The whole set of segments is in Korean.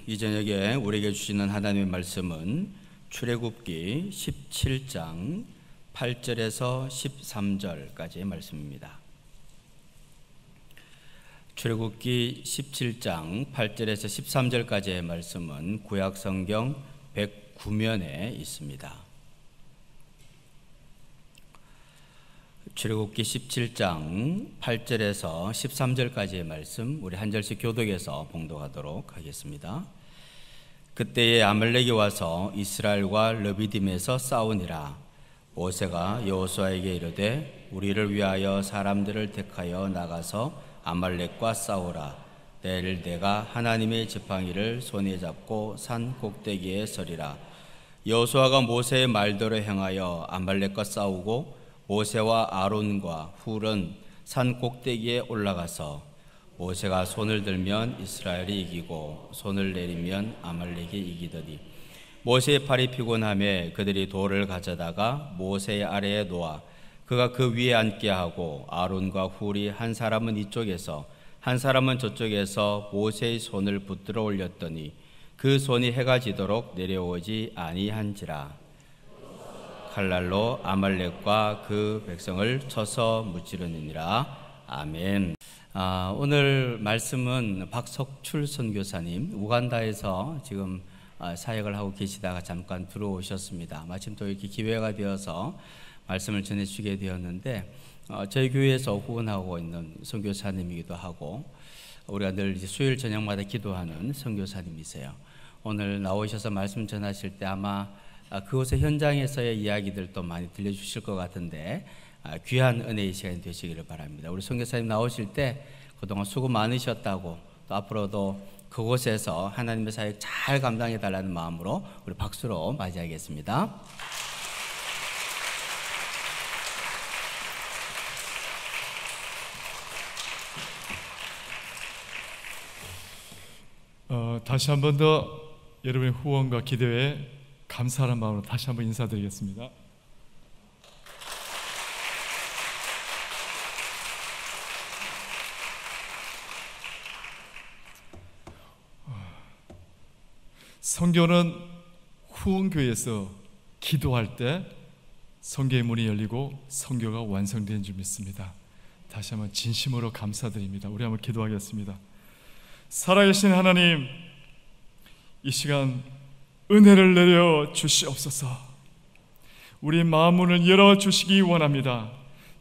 이 저녁에 우리에게 주시는 하나님의 말씀은 출애굽기 17장 8절에서 13절까지의 말씀입니다. 출애굽기 17장 8절에서 13절까지의 말씀은 구약성경 109면에 있습니다. 출애굽기 17장 8절에서 13절까지의 말씀 우리 한 절씩 교독해서 봉독하도록 하겠습니다. 그때에 아말렉이 와서 이스라엘과 르비딤에서 싸우니라. 모세가 여호수아에게 이르되 우리를 위하여 사람들을 택하여 나가서 아말렉과 싸우라. 내일 내가 하나님의 지팡이를 손에 잡고 산 꼭대기에 서리라. 여호수아가 모세의 말대로 행하여 아말렉과 싸우고 모세와 아론과 훌은 산 꼭대기에 올라가서 모세가 손을 들면 이스라엘이 이기고 손을 내리면 아말렉이 이기더니 모세의 팔이 피곤하며 그들이 돌을 가져다가 모세의 아래에 놓아 그가 그 위에 앉게 하고 아론과 훌이 한 사람은 이쪽에서 한 사람은 저쪽에서 모세의 손을 붙들어 올렸더니 그 손이 해가 지도록 내려오지 아니한지라. 칼날로 아말렉과 그 백성을 쳐서 무찌르니라. 아멘. 오늘 말씀은 박석출 선교사님, 우간다에서 지금 사역을 하고 계시다가 잠깐 들어오셨습니다. 마침 또 이렇게 기회가 되어서 말씀을 전해주게 되었는데 저희 교회에서 후원하고 있는 선교사님이기도 하고 우리가 늘 이제 수요일 저녁마다 기도하는 선교사님이세요. 오늘 나오셔서 말씀 전하실 때 아마 그곳의 현장에서의 이야기들도 많이 들려주실 것 같은데 귀한 은혜의 시간이 되시기를 바랍니다. 우리 선교사님 나오실 때 그동안 수고 많으셨다고 또 앞으로도 그곳에서 하나님의 사역 잘 감당해 달라는 마음으로 우리 박수로 맞이하겠습니다. 다시 한 번 더 여러분의 후원과 기도에 감사하는 마음으로 다시 한번 인사드리겠습니다. 선교는 후원교회에서 기도할 때 선교의 문이 열리고 선교가 완성된 줄 믿습니다. 다시 한번 진심으로 감사드립니다. 우리 한번 기도하겠습니다. 살아계신 하나님, 이 시간 은혜를 내려 주시옵소서. 우리 마음문을 열어 주시기 원합니다.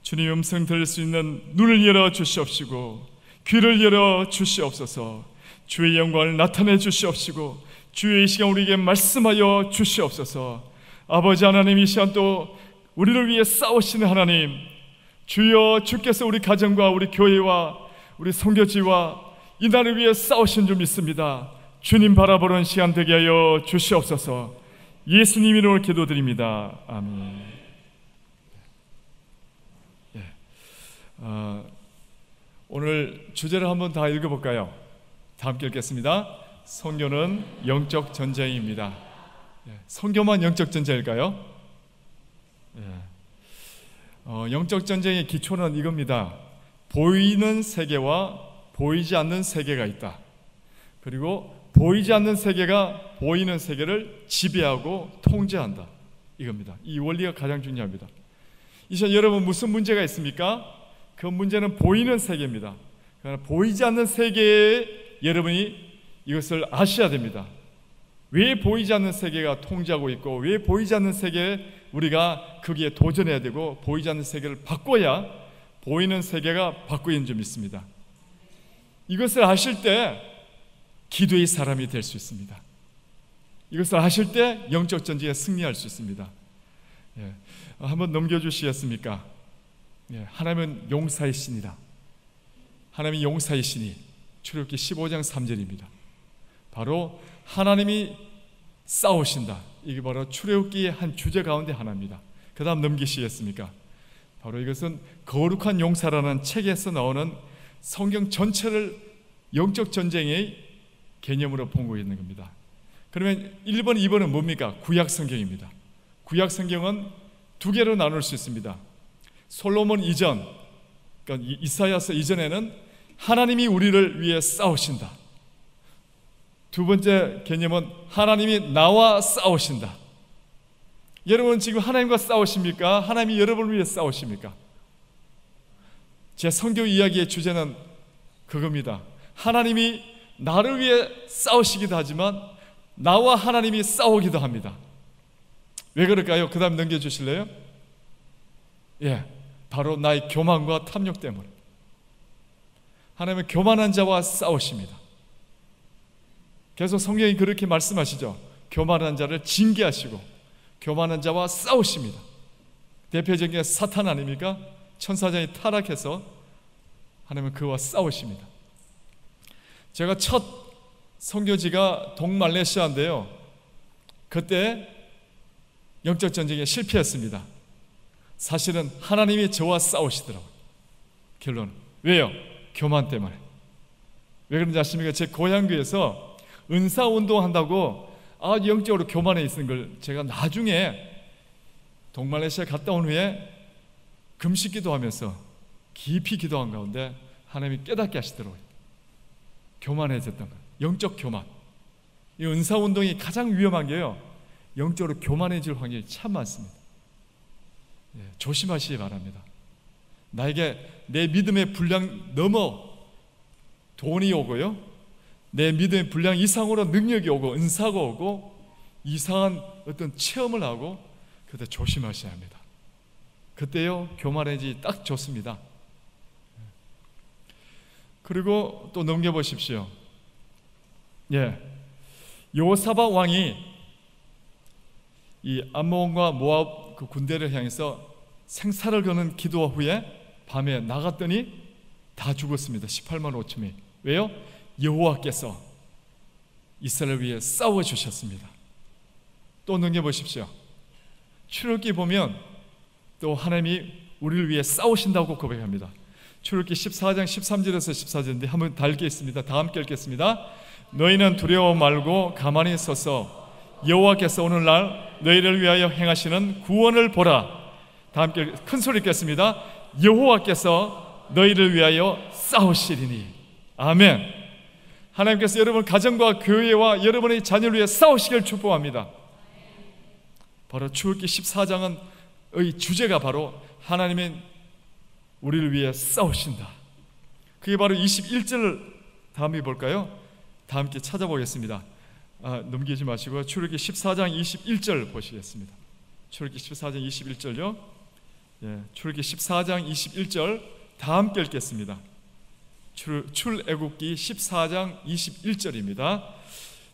주님의 음성 들을 수 있는 눈을 열어 주시옵시고 귀를 열어 주시옵소서. 주의 영광을 나타내 주시옵시고 주의 이 시간 우리에게 말씀하여 주시옵소서. 아버지 하나님, 이 시간 또 우리를 위해 싸우시는 하나님, 주여, 주께서 우리 가정과 우리 교회와 우리 선교지와 이 나라를 위해 싸우신 줄 믿습니다. 주님 바라보는 시간 되게 하여 주시옵소서. 예수님 이름으로 기도드립니다. 아멘. 오늘 주제를 한번 다 읽어볼까요? 다 함께 읽겠습니다. 선교는 영적 전쟁입니다. 선교만 영적 전쟁일까요? 영적 전쟁의 기초는 이겁니다. 보이는 세계와 보이지 않는 세계가 있다. 그리고 보이지 않는 세계가 보이는 세계를 지배하고 통제한다. 이겁니다. 이 원리가 가장 중요합니다. 이제 여러분 무슨 문제가 있습니까? 그 문제는 보이는 세계입니다. 그러나 보이지 않는 세계에 여러분이 이것을 아셔야 됩니다. 왜 보이지 않는 세계가 통제하고 있고 왜 보이지 않는 세계에 우리가 거기에 도전해야 되고 보이지 않는 세계를 바꿔야 보이는 세계가 바뀌는 줄 믿습니다. 이것을 아실 때 기도의 사람이 될 수 있습니다. 이것을 아실 때 영적 전쟁에 승리할 수 있습니다. 한번 넘겨주시겠습니까? 하나님은 용사의 신이다. 하나님이 용사의 신이 출애굽기 15장 3절입니다. 바로 하나님이 싸우신다. 이게 바로 출애굽기의 한 주제 가운데 하나입니다. 그 다음 넘기시겠습니까? 바로 이것은 거룩한 용사라는 책에서 나오는 성경 전체를 영적 전쟁의 개념으로 본고 있는 겁니다. 그러면 1번, 2번은 뭡니까? 구약 성경입니다. 구약 성경은 두 개로 나눌 수 있습니다. 솔로몬 이전, 그러니까 이사야서 이전에는 하나님이 우리를 위해 싸우신다. 두 번째 개념은 하나님이 나와 싸우신다. 여러분 지금 하나님과 싸우십니까? 하나님이 여러분을 위해 싸우십니까? 제 성경 이야기의 주제는 그겁니다. 하나님이 나를 위해 싸우시기도 하지만 나와 하나님이 싸우기도 합니다. 왜 그럴까요? 그 다음 넘겨주실래요? 바로 나의 교만과 탐욕 때문에. 하나님은 교만한 자와 싸우십니다. 그래서 성경이 그렇게 말씀하시죠. 교만한 자를 징계하시고 교만한 자와 싸우십니다. 대표적인 게 사탄 아닙니까? 천사장이 타락해서 하나님은 그와 싸우십니다. 제가 첫 선교지가 동말레이시아인데요, 그때 영적 전쟁에 실패했습니다. 사실은 하나님이 저와 싸우시더라고요. 결론은. 왜요? 교만 때문에. 왜 그런지 아십니까? 제 고향교에서 은사운동 한다고 영적으로 교만해 있는 걸 제가 나중에 동말레이시아 갔다 온 후에 금식 기도하면서 깊이 기도한 가운데 하나님이 깨닫게 하시더라고요. 교만해졌던 거예요. 영적 교만. 이 은사운동이 가장 위험한 게요, 영적으로 교만해질 확률이 참 많습니다. 조심하시기 바랍니다. 나에게 내 믿음의 분량 넘어 돈이 오고요, 내 믿음의 분량 이상으로 능력이 오고 은사가 오고 이상한 어떤 체험을 하고, 그때 조심하셔야 합니다. 그때요 교만해지기 딱 좋습니다. 그리고 또 넘겨보십시오. 여호사밧 왕이 이 암몬과 모압 그 군대를 향해서 생사를 거는 기도 후에 밤에 나갔더니 다 죽었습니다. 18만 5천이. 왜요? 여호와께서 이스라엘을 위해 싸워주셨습니다. 또 넘겨보십시오. 출애굽기 보면 또 하나님이 우리를 위해 싸우신다고 고백합니다. 출애굽기 14장 13절에서 14절인데 한번 다 읽겠습니다. 다 함께 읽겠습니다. 너희는 두려워 말고 가만히 서서 여호와께서 오늘날 너희를 위하여 행하시는 구원을 보라. 다 함께 큰 소리 읽겠습니다. 여호와께서 너희를 위하여 싸우시리니. 아멘. 하나님께서 여러분 가정과 교회와 여러분의 자녀를 위해 싸우시길 축복합니다. 바로 출애굽기 14장의 주제가 바로 하나님은 우리를 위해 싸우신다. 그게 바로 21절 다음에 볼까요? 다 함께 찾아보겠습니다. 넘기지 마시고 출애굽기 14장 21절 보시겠습니다. 출애굽기 14장 21절요. 출애굽기 14장 21절 다 함께 읽겠습니다. 출애굽기 14장 21절입니다.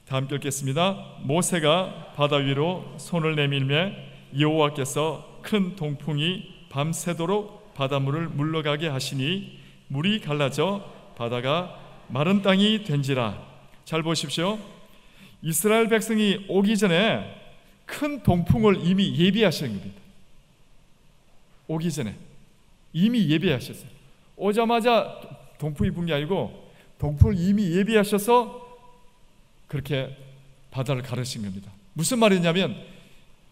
다 함께 읽겠습니다. 모세가 바다 위로 손을 내밀매 여호와께서 큰 동풍이 밤새도록 바닷물을 물러가게 하시니 물이 갈라져 바다가 마른 땅이 된지라. 잘 보십시오. 이스라엘 백성이 오기 전에 큰 동풍을 이미 예비하신 겁니다. 오기 전에 이미 예비하셨어요. 오자마자 동풍이 분 게 아니고 동풍을 이미 예비하셔서 그렇게 바다를 가르신 겁니다. 무슨 말이냐면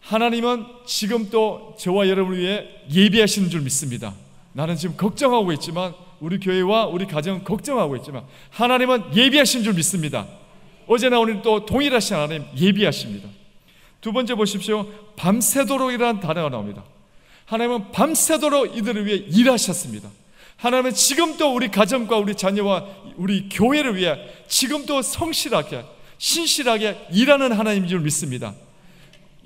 하나님은 지금 또 저와 여러분을 위해 예비하시는 줄 믿습니다. 나는 지금 걱정하고 있지만, 우리 교회와 우리 가정은 걱정하고 있지만 하나님은 예비하신 줄 믿습니다. 어제나 오늘 또 동일하신 하나님 예비하십니다. 두 번째 보십시오. 밤새도록이라는 단어가 나옵니다. 하나님은 밤새도록 이들을 위해 일하셨습니다. 하나님은 지금도 우리 가정과 우리 자녀와 우리 교회를 위해 지금도 성실하게 신실하게 일하는 하나님인 줄 믿습니다.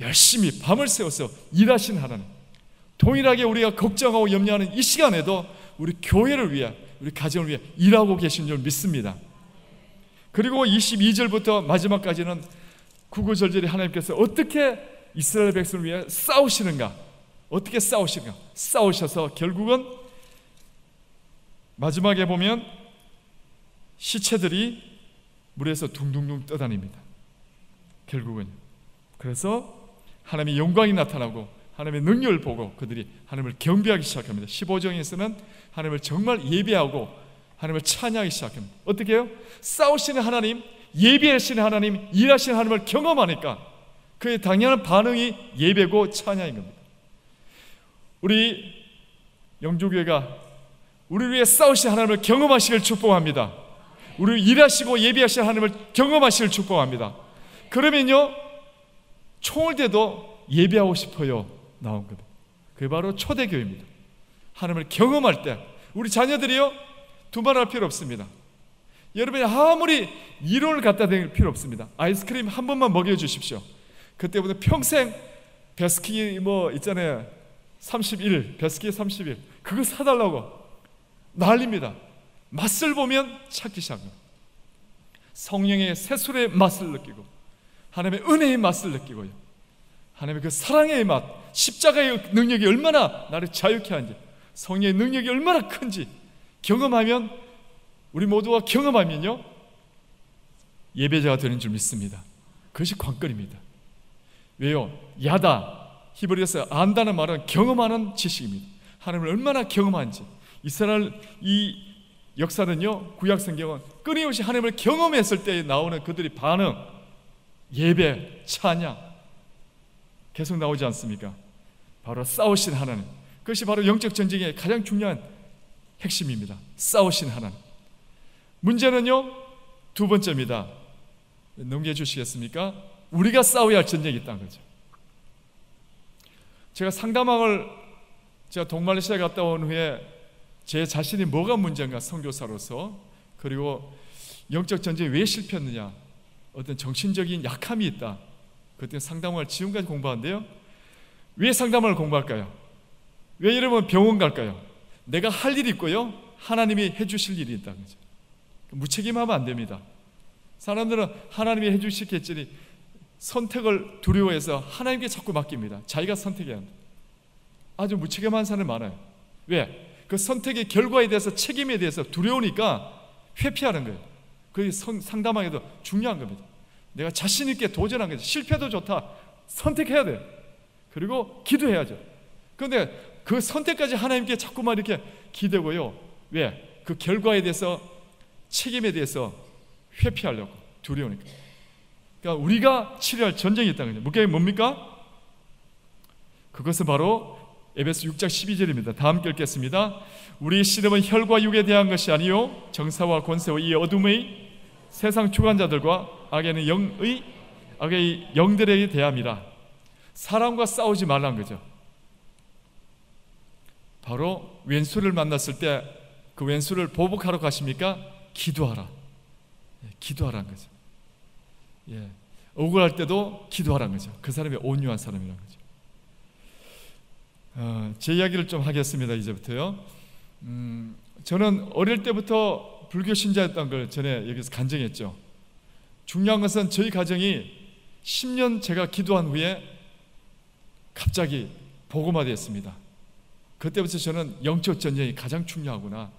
열심히 밤을 새워서 일하신 하나님, 동일하게 우리가 걱정하고 염려하는 이 시간에도 우리 교회를 위해 우리 가정을 위해 일하고 계신 줄 믿습니다. 그리고 22절부터 마지막까지는 구구절절히 하나님께서 어떻게 이스라엘 백성을 위해 싸우시는가, 어떻게 싸우시는가, 싸우셔서 결국은 마지막에 보면 시체들이 물에서 둥둥둥 떠다닙니다. 결국은. 그래서 하나님의 영광이 나타나고 하나님의 능력을 보고 그들이 하나님을 경배하기 시작합니다. 15장에서는 하나님을 정말 예배하고 하나님을 찬양하기 시작합니다. 어떻게 해요? 싸우시는 하나님, 예배하시는 하나님, 일하시는 하나님을 경험하니까 그의 당연한 반응이 예배고 찬양인 겁니다. 우리 영주교회가 우리를 위해 싸우신 하나님을 경험하시길 축복합니다. 우리 일하시고 예비하실 하나님을 경험하시길 축복합니다. 그러면요, 총을 대도 예배하고 싶어요 나온 거예요. 그게 바로 초대교회입니다. 하나님을 경험할 때 우리 자녀들이요, 두말할 필요 없습니다. 여러분이 아무리 이론을 갖다 대길 필요 없습니다. 아이스크림 한 번만 먹여주십시오. 그때부터 평생 베스키 뭐 있잖아요, 31 베스키 31 그거 사달라고 난립니다. 맛을 보면 찾기 시작합니다. 성령의 새술의 맛을 느끼고 하나님의 은혜의 맛을 느끼고요, 하나님의 그 사랑의 맛, 십자가의 능력이 얼마나 나를 자유케 하는지, 성령의 능력이 얼마나 큰지 경험하면, 우리 모두가 경험하면요, 예배자가 되는 줄 믿습니다. 그것이 관건입니다. 왜요? 야다, 히브리어에서 안다는 말은 경험하는 지식입니다. 하나님을 얼마나 경험하는지. 이스라엘 이 역사는요, 구약 성경은 끊임없이 하나님을 경험했을 때 나오는 그들의 반응, 예배, 찬양 계속 나오지 않습니까? 바로 싸우신 하나님, 그것이 바로 영적 전쟁의 가장 중요한 핵심입니다. 싸우신 하나님. 문제는요, 두 번째입니다. 넘겨주시겠습니까? 우리가 싸워야 할 전쟁이 있다는 거죠. 제가 상담학을 제가 동말레이시아 갔다 온 후에 제 자신이 뭐가 문제인가, 선교사로서, 그리고 영적 전쟁이 왜 실패했느냐, 어떤 정신적인 약함이 있다. 그때 상담을 지금까지 공부하는데요, 왜 상담을 공부할까요? 왜 여러분 병원 갈까요? 내가 할 일이 있고요, 하나님이 해주실 일이 있다는 거죠. 무책임하면 안 됩니다. 사람들은 하나님이 해주시겠지 선택을 두려워해서 하나님께 자꾸 맡깁니다. 자기가 선택해야 합니다. 아주 무책임한 사람이 많아요. 왜? 그 선택의 결과에 대해서, 책임에 대해서 두려우니까 회피하는 거예요. 그게 상담하기도 중요한 겁니다. 내가 자신 있게 도전한 거죠. 실패도 좋다, 선택해야 돼요. 그리고 기도해야죠. 그런데 그 선택까지 하나님께 자꾸만 이렇게 기대고요, 왜? 그 결과에 대해서, 책임에 대해서 회피하려고, 두려우니까. 그러니까 우리가 치료할 전쟁이 있다는 거죠. 그게 뭡니까? 그것은 바로 에베소 6장 12절입니다. 다 함께 읽겠습니다. 우리의 씨름은 혈과 육에 대한 것이 아니요 정사와 권세와 이 어둠의 세상 주관자들과 악의 영들에 대함이라. 사람과 싸우지 말라는 거죠. 바로 왼수를 만났을 때 그 왼수를 보복하러 가십니까? 기도하라. 기도하라는 거죠. 예, 억울할 때도 기도하라는 거죠. 그 사람이 온유한 사람이라는 거죠. 제 이야기를 좀 하겠습니다. 이제부터요. 저는 어릴 때부터 불교 신자였던 걸 전에 여기서 간증했죠. 중요한 것은 저희 가정이 10년 제가 기도한 후에 갑자기 복음화되었습니다. 그때부터 저는 영적 전쟁이 가장 중요하구나.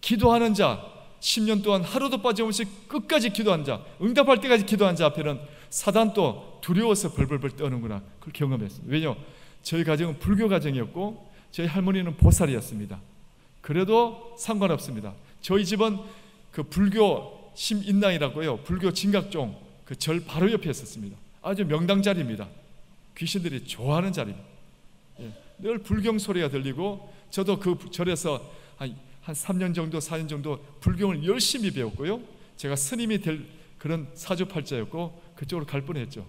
기도하는 자, 10년 동안 하루도 빠짐없이 끝까지 기도한 자, 응답할 때까지 기도한 자 앞에는 사단도 두려워서 벌벌벌 떠는구나. 그걸 경험했습니다. 왜냐? 저희 가정은 불교 가정이었고 저희 할머니는 보살이었습니다. 그래도 상관없습니다. 저희 집은 그 불교 심인당이라고요, 불교 진각종 그 절 바로 옆에 있었습니다. 아주 명당 자리입니다. 귀신들이 좋아하는 자리입니다. 예, 늘 불경 소리가 들리고 저도 그 절에서 한 3년 정도 4년 정도 불경을 열심히 배웠고요, 제가 스님이 될 그런 사주팔자였고 그쪽으로 갈 뻔했죠.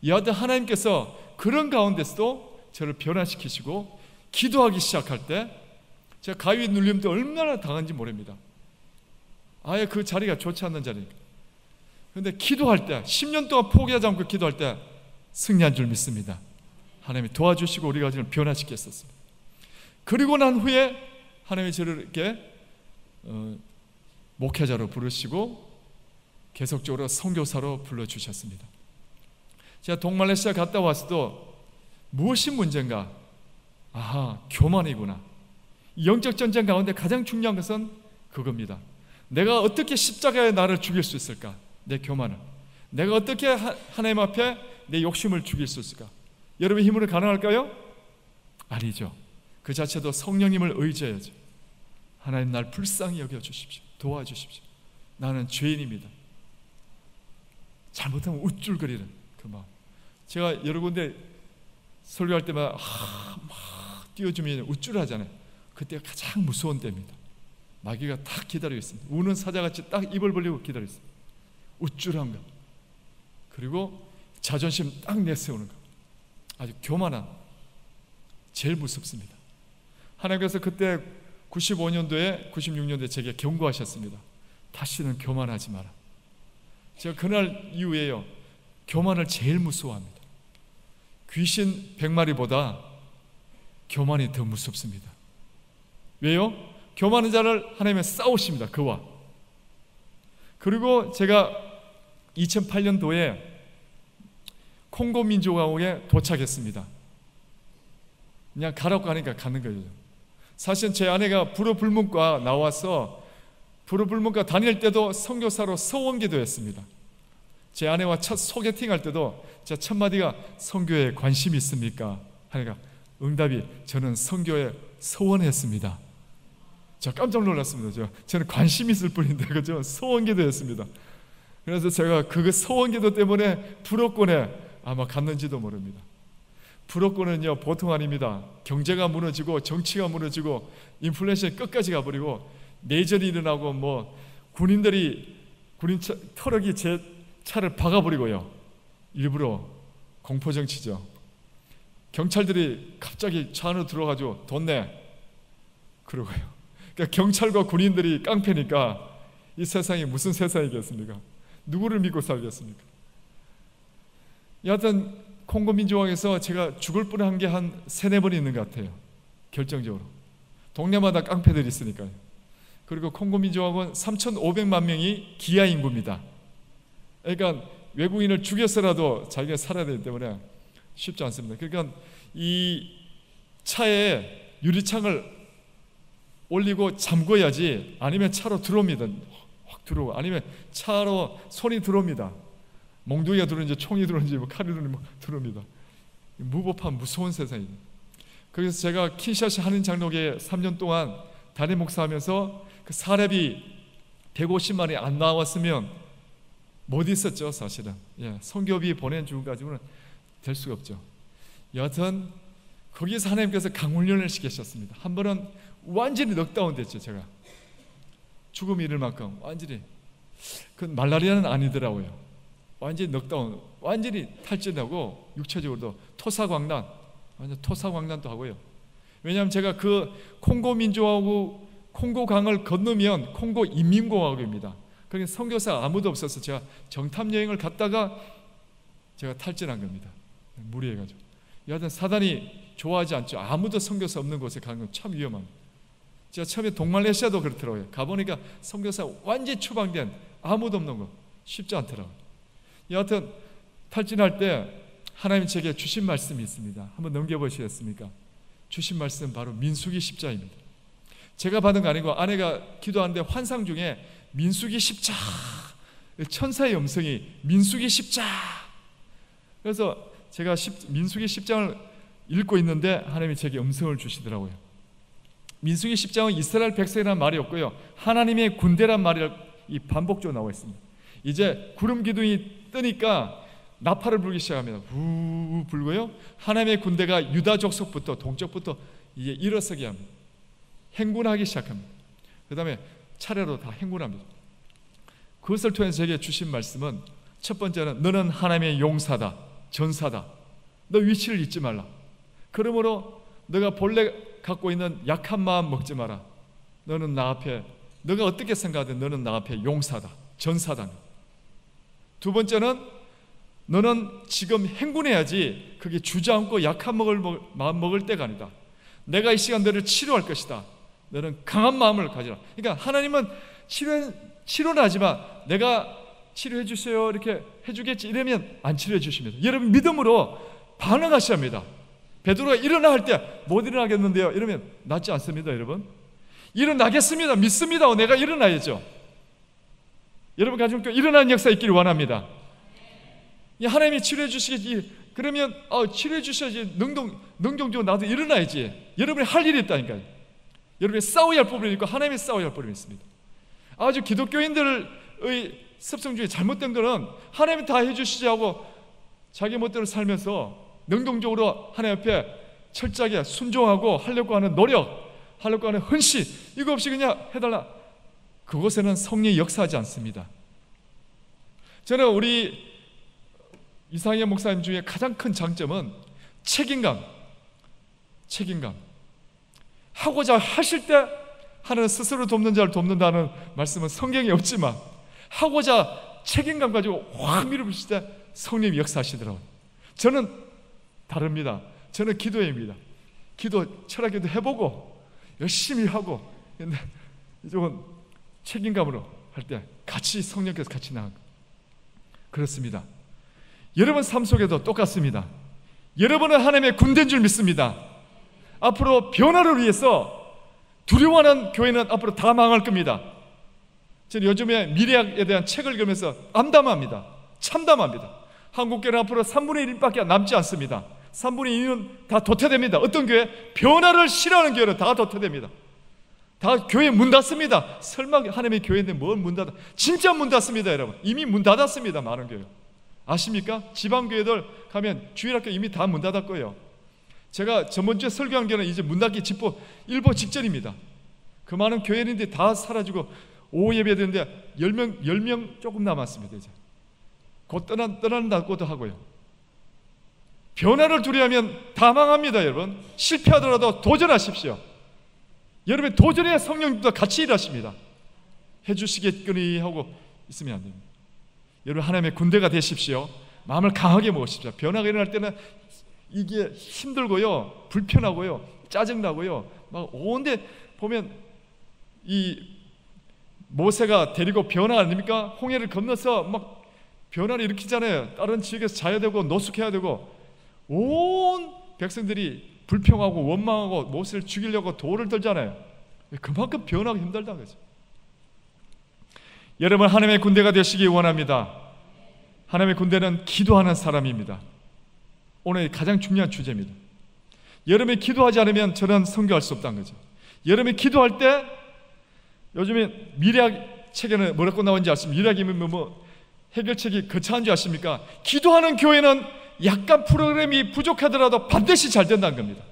여하튼 하나님께서 그런 가운데서도 저를 변화시키시고 기도하기 시작할 때 제가 가위 눌림도 얼마나 당한지 모릅니다. 아예 그 자리가 좋지 않는 자리니까. 그런데 기도할 때 10년 동안 포기하지 않고 기도할 때 승리한 줄 믿습니다. 하나님이 도와주시고 우리 가정을 변화시켰었습니다. 그리고 난 후에 하나님이 저를 이렇게 목회자로 부르시고 계속적으로 선교사로 불러주셨습니다. 제가 동말레이시아 갔다 왔어도 무엇이 문제인가? 아하, 교만이구나. 영적 전쟁 가운데 가장 중요한 것은 그겁니다. 내가 어떻게 십자가에 나를 죽일 수 있을까? 내 교만을. 내가 어떻게 하나님 앞에 내 욕심을 죽일 수 있을까? 여러분 힘으로 가능할까요? 아니죠. 그 자체도 성령님을 의지해야죠. 하나님 날 불쌍히 여겨주십시오. 도와주십시오. 나는 죄인입니다. 잘못하면 우쭐거리는 그 마음. 제가 여러 군데 설교할 때마다 막 띄워주면 우쭐하잖아요. 그때가 가장 무서운 때입니다. 마귀가 딱 기다리고 있습니다. 우는 사자같이 딱 입을 벌리고 기다리고 있습니다. 우쭐한 것, 그리고 자존심 딱 내세우는 것, 아주 교만한, 제일 무섭습니다. 하나님께서 그때 95년도에 96년도에 제게 경고하셨습니다. 다시는 교만하지 마라. 제가 그날 이후에요, 교만을 제일 무서워합니다. 귀신 100마리보다 교만이 더 무섭습니다. 왜요? 교만한 자를 하나님은 싸우십니다. 그와. 그리고 제가 2008년도에 콩고 민주공화국에 도착했습니다. 그냥 가라고 하니까 가는 거예요. 사실 제 아내가 불어불문과 나와서 불어불문과 다닐 때도 선교사로 서원기도했습니다. 제 아내와 첫 소개팅 할 때도 제 첫 마디가 선교에 관심이 있습니까? 하니까 응답이 저는 선교에 서원했습니다. 저 깜짝 놀랐습니다. 저는 관심이 있을 뿐인데 그죠? 서원기도했습니다. 그래서 제가 그 서원기도 때문에 불어권에 아마 갔는지도 모릅니다. 불어권은요 보통 아닙니다. 경제가 무너지고 정치가 무너지고 인플레이션이 끝까지 가버리고 내전이 일어나고 뭐 군인들이 군인 트럭이 제 차를 박아버리고요. 일부러 공포정치죠. 경찰들이 갑자기 차 안으로 들어가지고 돈 내 그러고요. 그러니까 경찰과 군인들이 깡패니까 이 세상이 무슨 세상이겠습니까? 누구를 믿고 살겠습니까? 여하튼 콩고 민주공화국에서 제가 죽을 뻔한 게 한 3-4번 있는 것 같아요. 결정적으로 동네마다 깡패들이 있으니까요. 그리고 콩고 민주공화국은 3,500만 명이 기아 인구입니다. 그러니까 외국인을 죽여서라도 자기가 살아야 되기 때문에 쉽지 않습니다. 그러니까 이 차에 유리창을 올리고 잠궈야지, 아니면 차로 들어옵니다. 확 들어오고, 아니면 차로 손이 들어옵니다. 몽둥이가 들어오는지 총이 들어오는지 뭐 칼이 들어오는지 들어옵니다. 무법한 무서운 세상입니다. 그래서 제가 킨샤시 한인 장로교에 3년 동안 담임 목사하면서 그 사례비 150만이 안 나왔으면 못 있었죠, 사실은. 선교비 보내준 가지고는 될 수가 없죠. 여하튼 거기서 하나님께서 강훈련을 시키셨습니다. 한 번은 완전히 넉다운 됐죠. 제가 죽음이 이를 만큼 완전히, 그 말라리아는 아니더라고요. 완전히 넉다운, 완전히 탈진하고 육체적으로도 토사광난, 완전 토사광난도 하고요. 왜냐하면 제가 그 콩고 민주공화국 콩고 강을 건너면 콩고 인민공화국입니다. 그러니까 선교사 아무도 없어서 제가 정탐 여행을 갔다가 제가 탈진한 겁니다. 무리해가지고. 여하튼 사단이 좋아하지 않죠. 아무도 선교사 없는 곳에 가는 건 참 위험합니다. 제가 처음에 동말레이시아도 그렇더라고요. 가보니까 선교사 완전히 추방된, 아무도 없는 거 쉽지 않더라고요. 여하튼 탈진할 때 하나님 제게 주신 말씀이 있습니다. 한번 넘겨보시겠습니까? 주신 말씀 바로 민수기 10장입니다. 제가 받은 거 아니고 아내가 기도하는데 환상 중에 민수기 10장, 천사의 음성이 민수기 10장. 그래서 제가 민수기 10장을 읽고 있는데 하나님이 제게 음성을 주시더라고요. 민수기 10장은 이스라엘 백성이라는 말이 없고요, 하나님의 군대란 말이 이 반복적으로 나와 있습니다. 이제 구름 기둥이 뜨니까 나팔을 불기 시작합니다. 우 불고요, 하나님의 군대가 유다 족속부터 동쪽부터 이제 일어서게 합니다. 행군하기 시작합니다. 그 다음에 차례로 다 행군합니다. 그것을 통해서 제게 주신 말씀은, 첫 번째는 너는 하나님의 용사다, 전사다. 너 위치를 잊지 말라. 그러므로 너가 본래 갖고 있는 약한 마음 먹지 마라. 너는 나 앞에, 너가 어떻게 생각하든 너는 나 앞에 용사다, 전사다. 두 번째는 너는 지금 행군해야지 그게 주저앉고 약한 마음 먹을 때가 아니다. 내가 이 시간 너를 치료할 것이다. 너는 강한 마음을 가지라. 그러니까 하나님은 치료는 하지만 내가 치료해 주세요 이렇게 해주겠지 이러면 안 치료해 주십니다. 여러분 믿음으로 반응하셔야 합니다. 베드로가 일어나 할 때 못 일어나겠는데요 이러면 낫지 않습니다. 여러분 일어나겠습니다. 믿습니다. 내가 일어나야죠. 여러분 가정도 일어나는 역사 있기를 원합니다. 하나님이 치료해 주시겠지. 그러면 치료해 주셔야지. 능동적으로 나도 일어나야지. 여러분이 할 일이 있다니까요. 여러분이 싸워야 할 부분이 있고 하나님이 싸워야 할 부분이 있습니다. 아주 기독교인들의 습성 중에 잘못된 거는 하나님이 다 해주시지 하고 자기 멋대로 살면서 능동적으로 하나님 앞에 철저하게 순종하고 하려고 하는 노력, 하려고 하는 헌신, 이거 없이 그냥 해달라, 그곳에는 성령이 역사하지 않습니다. 저는 우리 이상희 목사님 중에 가장 큰 장점은 책임감. 하고자 하실 때 하나는 스스로 돕는 자를 돕는다는 말씀은 성경에 없지만, 하고자 책임감 가지고 확 밀어붙일 때 성령이 역사하시더라고요. 저는 다릅니다. 저는 기도입니다. 철학기도 해보고 열심히 하고, 근데 이쪽은 책임감으로 할 때 같이 성령께서 같이 나아가. 그렇습니다. 여러분 삶 속에도 똑같습니다. 여러분은 하나님의 군대인 줄 믿습니다. 앞으로 변화를 위해서 두려워하는 교회는 앞으로 다 망할 겁니다. 저는 요즘에 미래학에 대한 책을 읽으면서 암담합니다. 참담합니다. 한국교회는 앞으로 3분의 1밖에 남지 않습니다. 3분의 2는 다 도태됩니다. 어떤 교회? 변화를 싫어하는 교회는 다 도태됩니다. 다 교회 문 닫습니다. 설마 하나님의 교회인데 뭘 문 닫아? 진짜 문 닫습니다, 여러분. 이미 문 닫았습니다, 많은 교회. 아십니까? 지방교회들 가면 주일학교 이미 다 문 닫았고요. 제가 저번주에 설교한 교회는 이제 문 닫기 일보 직전입니다. 그 많은 교회인들이 다 사라지고 오후 예배 되는데 10명 조금 남았습니다. 이제 곧 떠난다고도 하고요. 변화를 두려워하면 다 망합니다, 여러분. 실패하더라도 도전하십시오. 여러분의 도전에 성령님도 같이 일하십니다. 해주시겠거니 하고 있으면 안 됩니다. 여러분 하나님의 군대가 되십시오. 마음을 강하게 먹으십시오. 변화가 일어날 때는 이게 힘들고요, 불편하고요, 짜증나고요, 막 온데 보면 이 모세가 데리고 변화 아닙니까? 홍해를 건너서 막 변화를 일으키잖아요. 다른 지역에서 자야 되고 노숙해야 되고, 온 백성들이 불평하고 원망하고 모세를 죽이려고 돌을 들잖아요. 그만큼 변화가 힘들다는 거죠. 여러분 하나님의 군대가 되시기 원합니다. 하나님의 군대는 기도하는 사람입니다. 오늘 가장 중요한 주제입니다. 여러분이 기도하지 않으면 저는 선교할 수 없다는 거죠. 여러분이 기도할 때, 요즘에 미래학 책에는 뭐라고 나오는지 아십니까? 미래학이면 해결책이 거창한 줄 아십니까? 기도하는 교회는 약간 프로그램이 부족하더라도 반드시 잘 된다는 겁니다.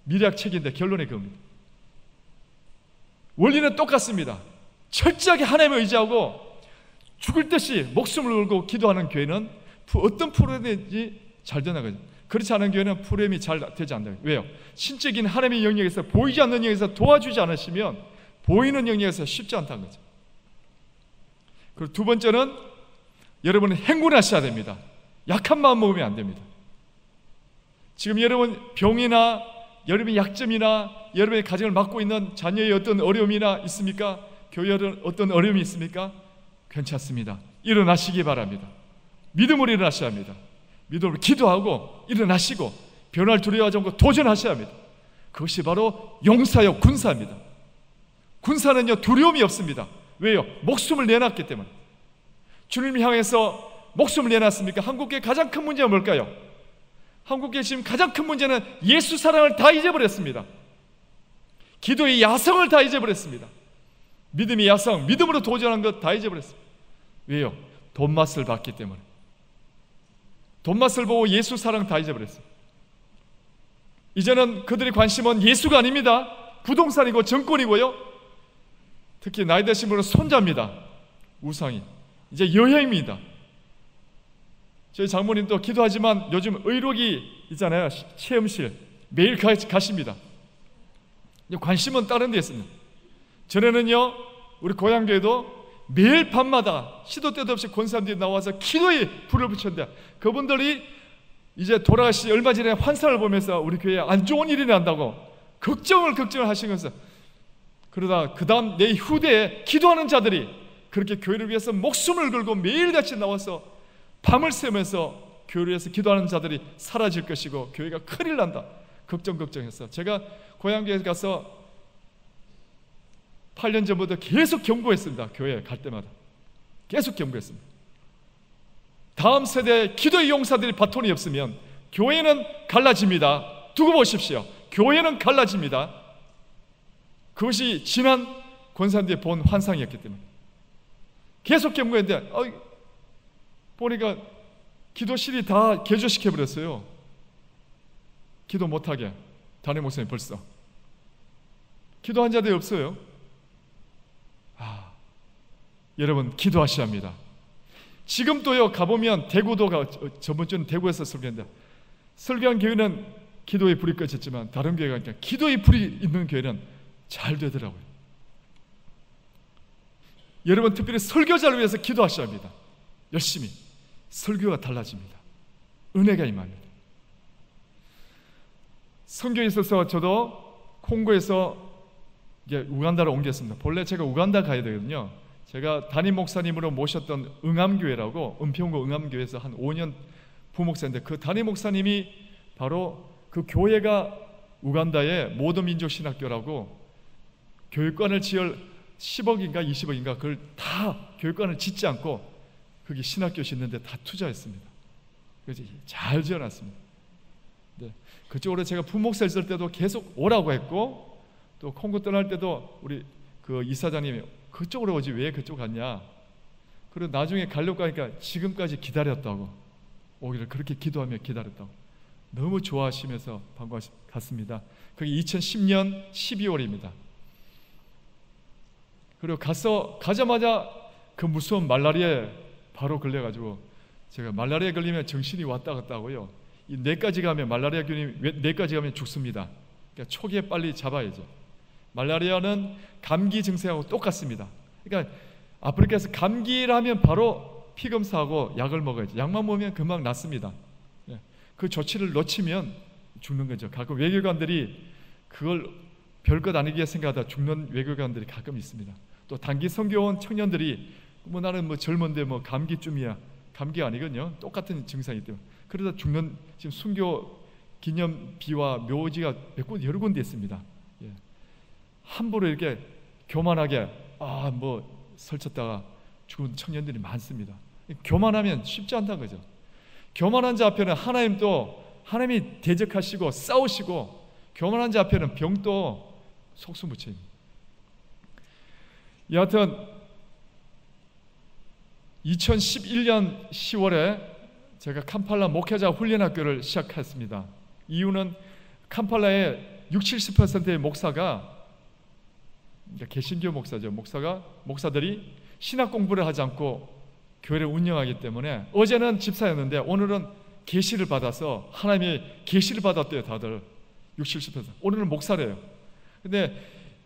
미래학 책인데 결론이 그겁니다. 원리는 똑같습니다. 철저하게 하나님을 의지하고 죽을 듯이 목숨을 걸고 기도하는 교회는 어떤 프로그램인지 잘 되는 거죠. 그렇지 않은 교회는 프로그램이 잘 되지 않는다. 왜요? 신적인 하나님의 영역에서, 보이지 않는 영역에서 도와주지 않으시면 보이는 영역에서 쉽지 않다는 거죠. 그리고 두 번째는 여러분은 행군하셔야 됩니다. 약한 마음 먹으면 안 됩니다. 지금 여러분 병이나 여러분의 약점이나 여러분의 가정을 맡고 있는 자녀의 어떤 어려움이나 있습니까? 교회에 어떤 어려움이 있습니까? 괜찮습니다. 일어나시기 바랍니다. 믿음으로 일어나셔야 합니다. 믿음으로 기도하고 일어나시고 변화를 두려워하지 않고 도전하셔야 합니다. 그것이 바로 용사요 군사입니다. 군사는요 두려움이 없습니다. 왜요? 목숨을 내놨기 때문에. 주님을 향해서 목숨을 내놨습니까? 한국교회 가장 큰 문제가 뭘까요? 한국교회 지금 가장 큰 문제는 예수 사랑을 다 잊어버렸습니다. 기도의 야성을 다 잊어버렸습니다. 믿음의 야성, 믿음으로 도전한 것 다 잊어버렸습니다. 왜요? 돈맛을 봤기 때문에. 돈맛을 보고 예수 사랑 다 잊어버렸어요. 이제는 그들의 관심은 예수가 아닙니다. 부동산이고 정권이고요, 특히 나이 드신 분은 손자입니다. 우상이. 이제 여행입니다. 저희 장모님도 기도하지만 요즘 의록이 있잖아요. 체험실 매일 가십니다. 관심은 다른 데 있습니다. 전에는요 우리 고향교회도 매일 밤마다 시도 때도 없이 권사님들이 나와서 기도에 불을 붙였는데, 그분들이 이제 돌아가시 얼마 전에 환상을 보면서 우리 교회에 안 좋은 일이 난다고 걱정을 하시면서, 그러다 그 다음 내 후대에 기도하는 자들이 그렇게 교회를 위해서 목숨을 걸고 매일같이 나와서 밤을 새면서 교회를 위해서 기도하는 자들이 사라질 것이고 교회가 큰일 난다 걱정해서, 제가 고향교회에 가서 8년 전부터 계속 경고했습니다. 교회 갈 때마다 계속 경고했습니다. 다음 세대 기도의 용사들이 바톤이 없으면 교회는 갈라집니다. 두고 보십시오. 교회는 갈라집니다. 그것이 지난 권사님들이 본 환상이었기 때문에 계속 경고했는데, 보니까 기도실이 다 개조시켜버렸어요. 기도 못하게. 담임 목사님 벌써 기도한 자들이 없어요. 여러분 기도하셔야 합니다. 지금 또요 가보면 대구도가 저번 주는 대구에서 설교했는데 설교한 교회는 기도의 불이 꺼졌지만 다른 교회가 그냥 기도의 불이 있는 교회는 잘 되더라고요. 여러분 특별히 설교자를 위해서 기도하셔야 합니다. 열심히 설교가 달라집니다. 은혜가 임합니다. 선교에 있어서 저도 콩고에서 이제 우간다로 옮겼습니다. 본래 제가 우간다 가야 되거든요. 제가 담임 목사님으로 모셨던 응암교회라고 은평구 응암교회에서 한 5년 부목사인데 그 담임 목사님이 바로 그 교회가 우간다의 모든 민족 신학교라고 교육관을 지을 10억인가 20억인가 그걸 다 교육관을 짓지 않고 거기 신학교 짓는데 다 투자했습니다. 그래서 잘 지어놨습니다. 네. 그쪽으로 제가 부목사 있을 때도 계속 오라고 했고 또 콩고 떠날 때도 우리 그 이사장님이 그쪽으로 오지 왜 그쪽 갔냐. 그리고 나중에 가려고 하니까 지금까지 기다렸다고 오기를 그렇게 기도하며 기다렸다고 너무 좋아하시면서 갔습니다. 그게 2010년 12월입니다. 그리고 가자마자 그 무서운 말라리아에 바로 걸려가지고 제가 말라리아에 걸리면 정신이 왔다 갔다 하고요. 이 뇌까지 가면 말라리아 균이 뇌까지 가면 죽습니다. 그러니까 초기에 빨리 잡아야죠. 말라리아는 감기 증세하고 똑같습니다. 그러니까 아프리카에서 감기를 하면 바로 피 검사하고 약을 먹어야죠. 약만 먹으면 금방 낫습니다. 그 조치를 놓치면 죽는 거죠. 가끔 외교관들이 그걸 별것 아니게 생각하다 죽는 외교관들이 가끔 있습니다. 또 단기 선교 온 청년들이 뭐 나는 뭐 젊은데 뭐 감기쯤이야. 감기가 아니거든요. 똑같은 증상이기 때문에. 그러다 죽는 지금 순교 기념비와 묘지가 여러 군데 있습니다. 예. 함부로 이렇게 교만하게 뭐 설쳤다가 죽은 청년들이 많습니다. 교만하면 쉽지 않다는 거죠. 교만한 자 앞에는 하나님이 대적하시고 싸우시고 교만한 자 앞에는 병도 속수무책입니다. 여하튼 2011년 10월에 제가 캄팔라 목회자 훈련학교를 시작했습니다. 이유는 캄팔라의 60-70%의 목사가 개신교 목사죠. 목사들이 신학 공부를 하지 않고 교회를 운영하기 때문에 어제는 집사였는데 오늘은 계시를 받아서 하나님의 계시를 받았대요. 다들 60-70%. 오늘은 목사래요. 근데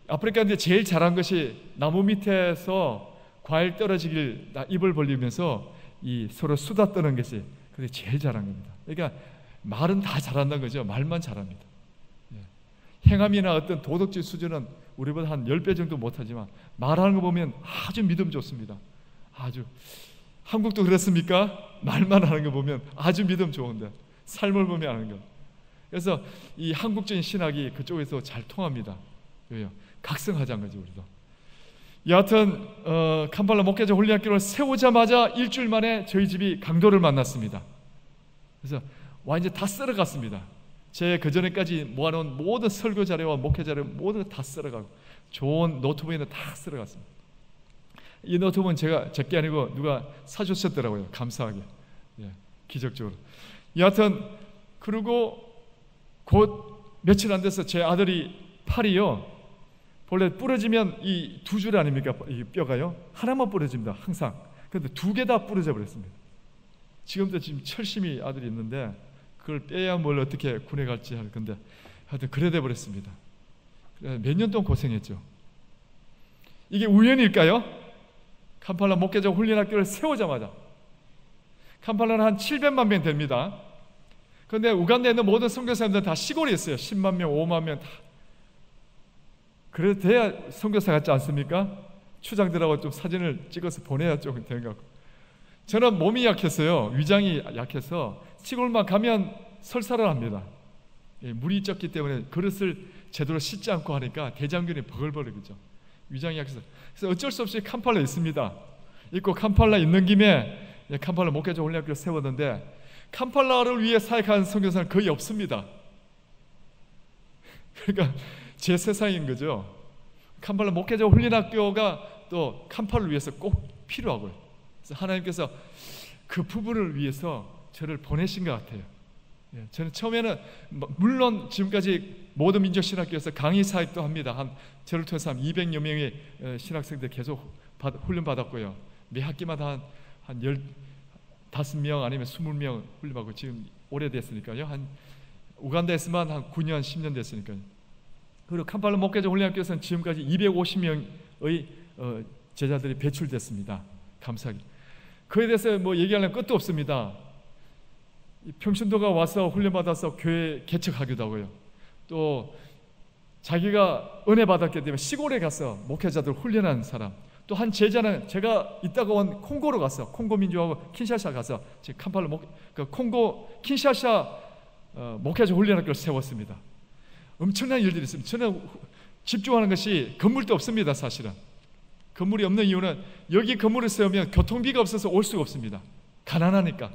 아프리카인데 제일 잘한 것이 나무 밑에서 과일 떨어지길 입을 벌리면서 이 서로 수다 떠는 것이 그게 제일 잘한 겁니다. 그러니까 말은 다 잘한다는 거죠. 말만 잘합니다. 행함이나 어떤 도덕적 수준은 우리보다 한 10배 정도 못하지만 말하는 거 보면 아주 믿음 좋습니다. 아주 한국도 그렇습니까? 말만 하는 거 보면 아주 믿음 좋은데 삶을 보면 아는 거. 그래서 이 한국적인 신학이 그쪽에서 잘 통합니다. 왜요? 각성하자는 거죠. 우리도. 여하튼 캄팔라 목회자 훈련학교를 세우자마자 일주일 만에 저희 집이 강도를 만났습니다. 그래서 완전 다 쓸어갔습니다. 제 그전에까지 모아놓은 모든 설교 자료와 목회 자료 모두 다 쓸어가고 좋은 노트북에는 다 쓸어갔습니다. 이 노트북은 제게 아니고 누가 사주셨더라고요. 감사하게. 기적적으로. 여하튼 그리고 곧 며칠 안 돼서 제 아들이 팔이요. 원래 부러지면 이 두 줄 아닙니까? 이 뼈가요. 하나만 부러집니다. 항상. 그런데 두 개 다 부러져 버렸습니다. 지금도 지금 철심히 아들이 있는데 그걸 빼야 뭘 어떻게 군에 갈지 할 건데 하여튼 그래 돼 버렸습니다. 몇 년 동안 고생했죠. 이게 우연일까요? 캄팔라 목회자 훈련학교를 세우자마자 캄팔라는 한 700만 명 됩니다. 그런데 우간다에 있는 모든 선교사님들은 다 시골에 있어요. 10만 명, 5만 명 다. 그래도 돼야 선교사 같지 않습니까? 추장들하고 좀 사진을 찍어서 보내야 좀 되는 것 같고. 저는 몸이 약했어요. 위장이 약해서 시골만 가면 설사를 합니다. 물이 적기 때문에 그릇을 제대로 씻지 않고 하니까 대장균이 버글버글이죠. 위장이 약해서. 그래서 어쩔 수 없이 캄팔라에 있습니다. 있고 캄팔라 있는 김에 캄팔라 목회자 훈련학교를 세웠는데 캄팔라를 위해 사역하는 선교사는 거의 없습니다. 그러니까 제 세상인 거죠. 캄팔라 목회자 훈련학교가 또 캄팔라를 위해서 꼭 필요하고요. 그래서 하나님께서 그 부분을 위해서 저를 보내신 것 같아요. 저는 처음에는 물론 지금까지 모든 민족신학교에서 강의 사역도 합니다. 저를 통해서 한 200여 명의 신학생들 계속 훈련 받았고요. 매 학기마다 한 15명 아니면 20명 훈련받고, 지금 오래됐으니까요. 우간다에서만 한 9년 10년 됐으니까요. 그리고 캄팔라 목회자 훈련학교에서는 지금까지 250명의 제자들이 배출됐습니다. 감사하게. 그에 대해서 뭐 얘기하려면 끝도 없습니다. 평신도가 와서 훈련받아서 교회 개척하기도 하고요. 또 자기가 은혜 받았기 때문에 시골에 가서 목회자들 훈련한 사람, 또 한 제자는 제가 있다가 온 콩고로 가서, 콩고 민주하고 킨샤사 가서 지금 캄팔라 콩고 킨샤사 목회자 훈련학교를 세웠습니다. 엄청난 일들이 있습니다. 저는 집중하는 것이 건물도 없습니다. 사실은 건물이 없는 이유는 여기 건물을 세우면 교통비가 없어서 올 수가 없습니다. 가난하니까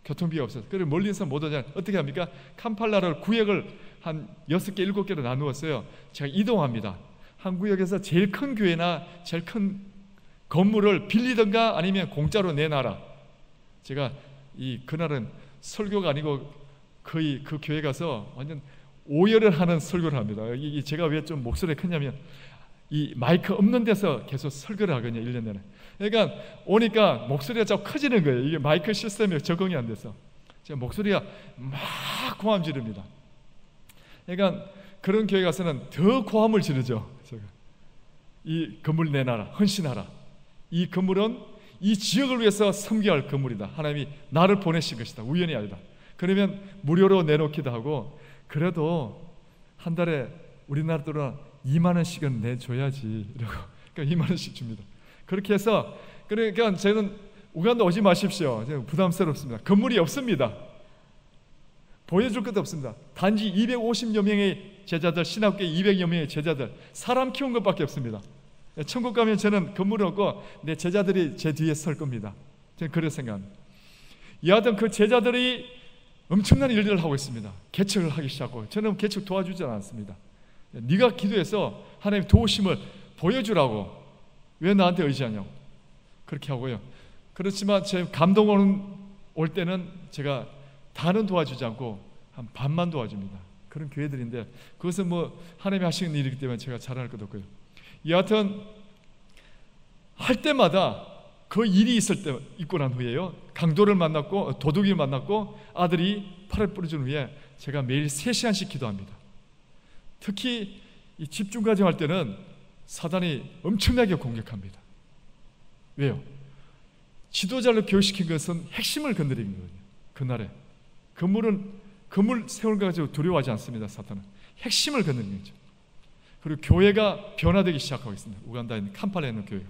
교통비가 없어서. 그래서 멀리서 못 오잖아요. 어떻게 합니까? 캄팔라를 구역을 한 6개, 7개로 나누었어요. 제가 이동합니다. 한 구역에서 제일 큰 교회나 제일 큰 건물을 빌리든가 아니면 공짜로 내놔라. 제가 그날은 설교가 아니고 거의 그 교회 가서 완전 오열을 하는 설교를 합니다. 제가 왜 좀 목소리가 크냐면 이 마이크 없는 데서 계속 설교를 하거든요. 1년 내내. 그러니까 오니까 목소리가 자꾸 커지는 거예요. 이게 마이크 시스템이 적응이 안 돼서 제가 목소리가 막 고함 지릅니다. 그러니까 그런 교회 가서는 더 고함을 지르죠. 제가 이 건물 내놔라, 헌신하라. 이 건물은 이 지역을 위해서 섬겨할 건물이다. 하나님이 나를 보내신 것이다. 우연이 아니다. 그러면 무료로 내놓기도 하고, 그래도 한 달에 우리나라 돈은 2만 원씩은 내줘야지 이러고, 그러니까 2만 원씩 줍니다. 그렇게 해서, 그러니까 저는 우간다 오지 마십시오. 부담스럽습니다. 건물이 없습니다. 보여줄 것도 없습니다. 단지 250여 명의 제자들, 신학교에 200여 명의 제자들, 사람 키운 것밖에 없습니다. 천국 가면 저는 건물이 없고 내 제자들이 제 뒤에 설 겁니다. 저는 그렇게 생각합니다. 여하튼 그 제자들이 엄청난 일들을 하고 있습니다. 개척을 하기 시작하고, 저는 개척 도와주지 않았습니다. 네가 기도해서 하나님 도우심을 보여주라고, 왜 나한테 의지하냐고 그렇게 하고요. 그렇지만 제 감동 올 때는 제가 다는 도와주지 않고 한 반만 도와줍니다. 그런 교회들인데, 그것은 뭐 하나님이 하시는 일이기 때문에 제가 자랑할 것도 없고요. 여하튼 할 때마다 그 일이 있고 난 후에요, 강도를 만났고 도둑이 만났고 아들이 팔을 부러진 후에 제가 매일 3시간씩 기도합니다. 특히 이 집중과정 할 때는 사단이 엄청나게 공격합니다. 왜요? 지도자를 교육시킨 것은 핵심을 건드리는 거예요. 그날에 건물 세우는 거 가지고 두려워하지 않습니다. 사탄은 핵심을 건드리는 거죠. 그리고 교회가 변화되기 시작하고 있습니다. 우간다에 있는 캄팔라에 있는 교회가.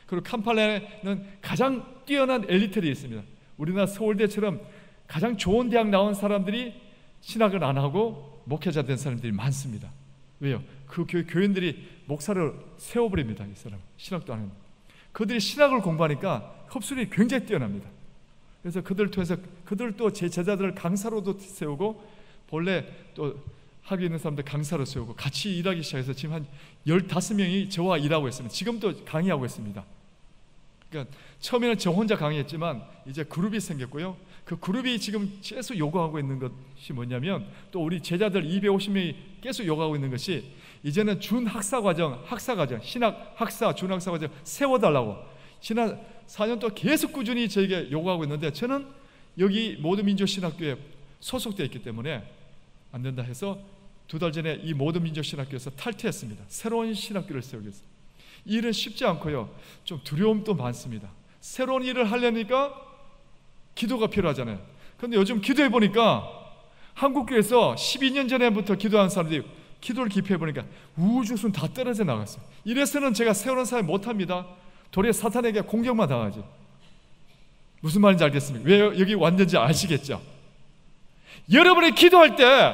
그리고 캄팔라에는 가장 뛰어난 엘리트들이 있습니다. 우리나라 서울대처럼 가장 좋은 대학 나온 사람들이 신학을 안 하고 목회자 된 사람들이 많습니다. 왜요? 그 교인들이 목사를 세워버립니다. 이 사람 신학도 안 합니다. 그들이 신학을 공부하니까 흡수력이 굉장히 뛰어납니다. 그래서 그들을 통해서 그들도 제 제자들을 강사로도 세우고, 본래 또 학위 있는 사람들 강사로 세우고 같이 일하기 시작해서 지금 한 15명이 저와 일하고 있습니다. 지금도 강의하고 있습니다. 그러니까 처음에는 저 혼자 강의했지만 이제 그룹이 생겼고요. 그 그룹이 지금 계속 요구하고 있는 것이 뭐냐면, 또 우리 제자들 250명이 계속 요구하고 있는 것이, 이제는 준학사과정, 신학 학사 준학사과정 세워달라고 지난 4년 동안 계속 꾸준히 저에게 요구하고 있는데, 저는 여기 모든 민족신학교에 소속되어 있기 때문에 안 된다 해서 2달 전에 이 모든 민족신학교에서 탈퇴했습니다. 새로운 신학교를 세우기 위해서. 이 일은 쉽지 않고요, 좀 두려움도 많습니다. 새로운 일을 하려니까 기도가 필요하잖아요. 그런데 요즘 기도해 보니까 한국교회에서 12년 전에부터 기도하는 사람들이 기도를 기표해 보니까 우주순 다 떨어져 나갔어요. 이래서는 제가 새로운 사회 못합니다. 도리어 사탄에게 공격만 당하지. 무슨 말인지 알겠습니까? 왜 여기 왔는지 아시겠죠? 여러분이 기도할 때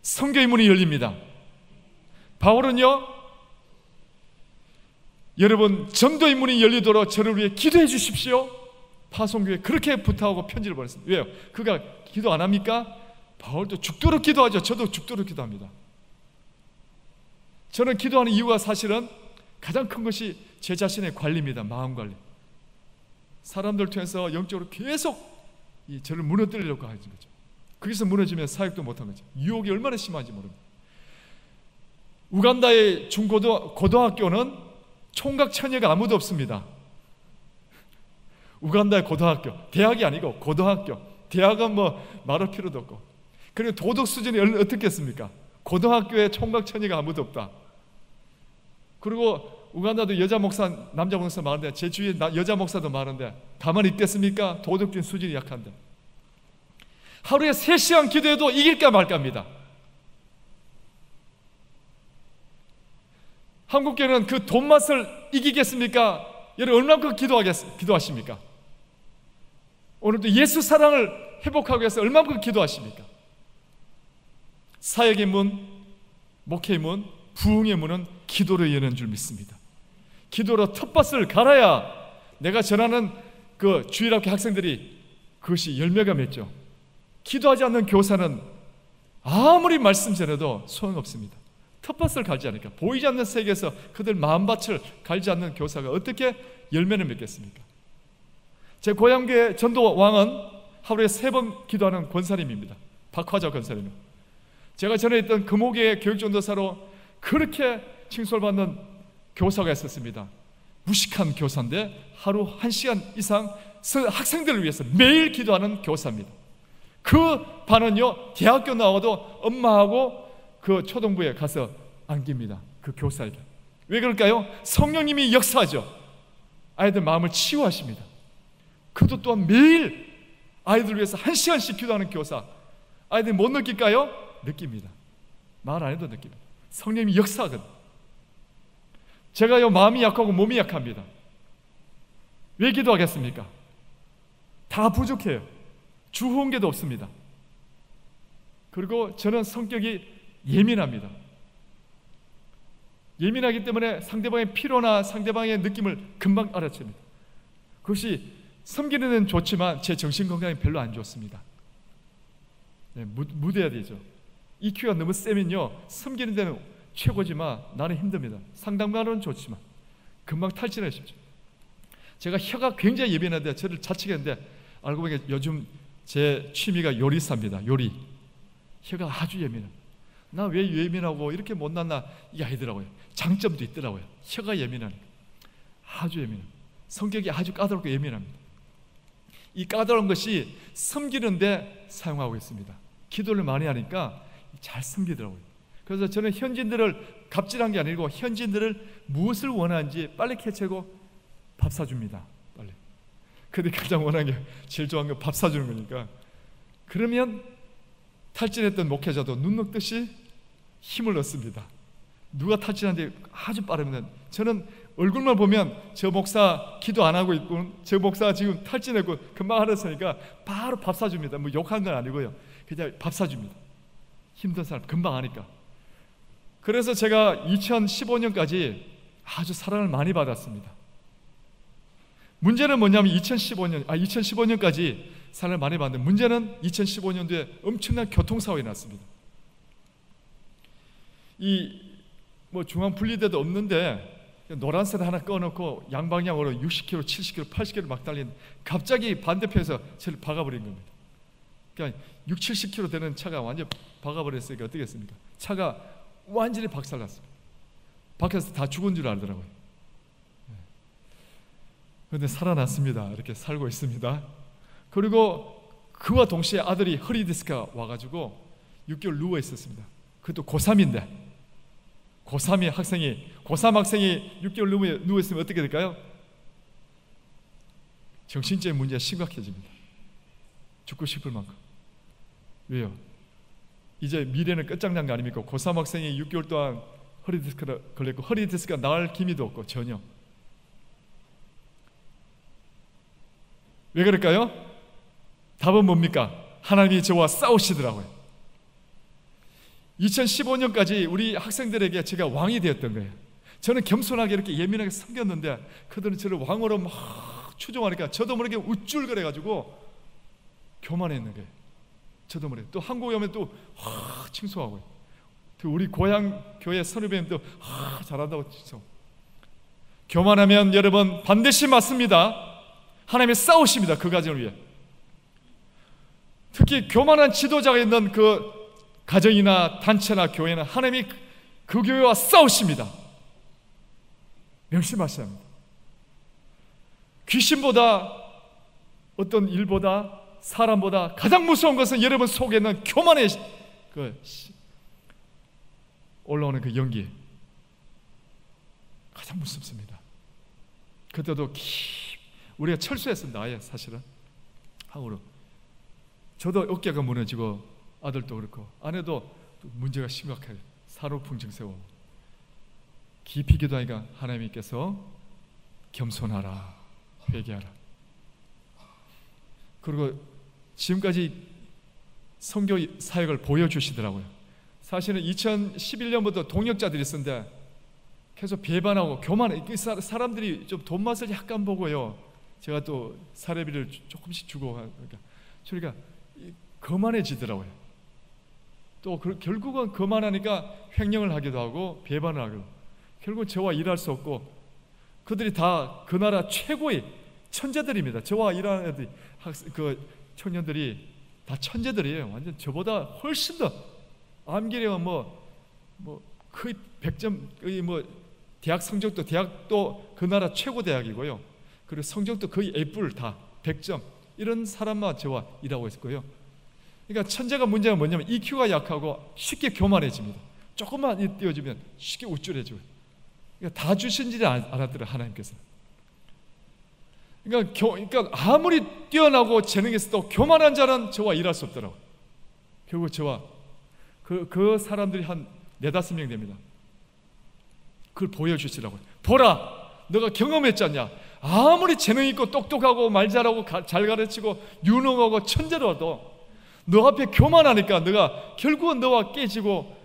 성경의 문이 열립니다. 바울은요, 여러분 전도의 문이 열리도록 저를 위해 기도해 주십시오. 파송교회 그렇게 부탁하고 편지를 보냈습니다. 왜요? 그가 기도 안 합니까? 바울도 죽도록 기도하죠. 저도 죽도록 기도합니다. 저는 기도하는 이유가 사실은 가장 큰 것이 제 자신의 관리입니다. 마음 관리. 사람들 통해서 영적으로 계속 저를 무너뜨리려고 하는 거죠. 거기서 무너지면 사역도 못한 거죠. 유혹이 얼마나 심한지 모릅니다. 우간다의 고등학교는 총각 처녀가 아무도 없습니다. 우간다의 고등학교, 대학이 아니고 고등학교. 대학은 뭐 말할 필요도 없고. 그리고 도덕 수준이 어떻겠습니까? 고등학교에 총각 처녀가 아무도 없다. 그리고 우간다도 여자 목사, 남자 목사 많은데, 제 주위에 여자 목사도 많은데 가만히 있겠습니까? 도덕적인 수준이 약한데. 하루에 3시간 기도해도 이길까 말까입니다. 한국교회는 그 돈맛을 이기겠습니까? 여러분 얼마큼 기도하십니까? 오늘도 예수 사랑을 회복하기 위해서 얼마큼 기도하십니까? 사역의 문, 목회의 문, 부흥의 문은 기도로 여는 줄 믿습니다. 기도로 텃밭을 갈아야 내가 전하는 그 주일학교 학생들이 그것이 열매가 맺죠. 기도하지 않는 교사는 아무리 말씀 전해도 소용없습니다. 텃밭을 갈지 않으니까. 보이지 않는 세계에서 그들 마음밭을 갈지 않는 교사가 어떻게 열매를 맺겠습니까? 제 고향교회 전도왕은 하루에 3번 기도하는 권사님입니다. 박화자 권사님. 제가 전에 있던 금호교회 교육전도사로 그렇게 칭송을 받는 교사가 있었습니다. 무식한 교사인데 하루 1시간 이상 학생들을 위해서 매일 기도하는 교사입니다. 그 반은요, 대학교 나와도 엄마하고 그 초등부에 가서 안깁니다. 그 교사에게. 왜 그럴까요? 성령님이 역사하죠. 아이들 마음을 치유하십니다. 그도 또한 매일 아이들 위해서 1시간씩 기도하는 교사. 아이들이 못 느낄까요? 느낍니다. 말 안 해도 느낍니다. 성령님이 역사하거든요. 제가요, 마음이 약하고 몸이 약합니다. 왜 기도하겠습니까? 다 부족해요. 주후원계도 없습니다. 그리고 저는 성격이 예민합니다. 예민하기 때문에 상대방의 피로나 상대방의 느낌을 금방 알아챕니다. 그것이 섬기는 데는 좋지만 제 정신건강에 별로 안 좋습니다. 네, 무뎌야 되죠. EQ가 너무 세면요, 섬기는 데는 최고지만 나는 힘듭니다. 상담가는 좋지만 금방 탈진하기 쉽죠. 제가 혀가 굉장히 예민한데 저를 자책했는데 알고 보니까 요즘 제 취미가 요리사입니다. 요리. 혀가 아주 예민합니다. 나 왜 예민하고 이렇게 못났나 이게 아니더라고요. 장점도 있더라고요. 혀가 예민하니까. 아주 예민합니다. 성격이 아주 까다롭고 예민합니다. 이 까다로운 것이 섬기는데 사용하고 있습니다. 기도를 많이 하니까 잘 섬기더라고요. 그래서 저는 현지인들을 갑질한 게 아니고 현지인들을 무엇을 원하는지 빨리 캐치하고 밥 사줍니다. 빨리. 근데 가장 원하는 게 제일 좋아하는 게 밥 사주는 거니까. 그러면 탈진했던 목회자도 눈 녹듯이 힘을 얻습니다. 누가 탈진하는데 아주 빠릅니다. 저는 얼굴만 보면 저 목사 기도 안 하고 있고 저 목사 지금 탈진했고 금방 알았으니까 바로 밥 사줍니다. 뭐 욕한 건 아니고요. 그냥 밥 사줍니다. 힘든 사람 금방 아니까. 그래서 제가 2015년까지 아주 사랑을 많이 받았습니다. 문제는 뭐냐면 2015년까지 사랑을 많이 받는데 문제는 2015년도에 엄청난 교통사고가 났습니다. 뭐 중앙 분리대도 없는데 노란색 하나 꺼놓고 양방향으로 60km, 70km, 80km 막 달리는 갑자기 반대편에서 저를 박아버린 겁니다. 그러니까 6, 70km 되는 차가 완전 박아버렸으니까 어떻게 했습니까? 차가 완전히 박살났습니다. 밖에서 다 죽은 줄 알더라고요. 그런데 살아났습니다. 이렇게 살고 있습니다. 그리고 그와 동시에 아들이 허리 디스크가 와가지고 6개월 누워 있었습니다. 그것도 고3인데 고3 학생이 6개월 누워 있으면 어떻게 될까요? 정신적인 문제가 심각해집니다. 죽고 싶을 만큼. 왜요? 이제 미래는 끝장난 거 아닙니까? 고3 학생이 6개월 동안 허리 디스크가 걸렸고 허리 디스크가 나을 기미도 없고 전혀. 왜 그럴까요? 답은 뭡니까? 하나님이 저와 싸우시더라고요. 2015년까지 우리 학생들에게 제가 왕이 되었던 거예요. 저는 겸손하게 이렇게 예민하게 섬겼는데 그들은 저를 왕으로 막 추종하니까 저도 모르게 우쭐거려가지고 교만했는 거예요. 저도 모르게. 또 한국에 오면 또 칭송하고요. 또 우리 고향 교회 선후배님도 잘한다고 칭송. 교만하면 여러분 반드시 맞습니다. 하나님이 싸우십니다. 그 가정을 위해. 특히 교만한 지도자가 있는 그 가정이나 단체나 교회는 하나님이 그 교회와 싸우십니다. 명심하셔야 합니다. 귀신보다 어떤 일보다 사람보다 가장 무서운 것은 여러분 속에 있는 교만의 올라오는 그 연기, 가장 무섭습니다. 그때도 우리가 철수했습니다. 아예 사실은 한국으로. 저도 어깨가 무너지고 아들도 그렇고 아내도 문제가 심각해요. 산후풍증세고 깊이 기도하니까 하나님께서 겸손하라, 회개하라. 그리고 지금까지 선교 사역을 보여주시더라고요. 사실은 2011년부터 동역자들이 있었는데 계속 배반하고 교만, 사람들이 좀 돈 맛을 약간 보고요. 제가 또 사례비를 조금씩 주고 그러니까 거만해지더라고요. 또 결국은 거만하니까 횡령을 하기도 하고 배반을 하고 결국 저와 일할 수 없고 그들이 다 그 나라 최고의 천재들입니다. 저와 일하는 애들, 그 청년들이 다 천재들이에요. 완전 저보다 훨씬 더 암기력은 거의 100점, 거의 대학 성적도 대학도 그 나라 최고 대학이고요. 그리고 성적도 거의 A뿔 다 100점 이런 사람만 저와 일하고 있고요. 그러니까 천재가 문제가 뭐냐면 EQ가 약하고 쉽게 교만해집니다. 조금만 띄워주면 쉽게 우쭐해져요. 그러니까 다 주신지를 알았더라 하나님께서. 그러니까 아무리 뛰어나고 재능이 있어도 교만한 자는 저와 일할 수 없더라고요. 결국 저와 그 사람들이 한 4-5명 됩니다. 그걸 보여주시라고요. 보라, 너가 경험했지 않냐? 아무리 재능 있고 똑똑하고 말 잘하고 잘 가르치고 유능하고 천재로도 너 앞에 교만하니까 너가 결국은 너와 깨지고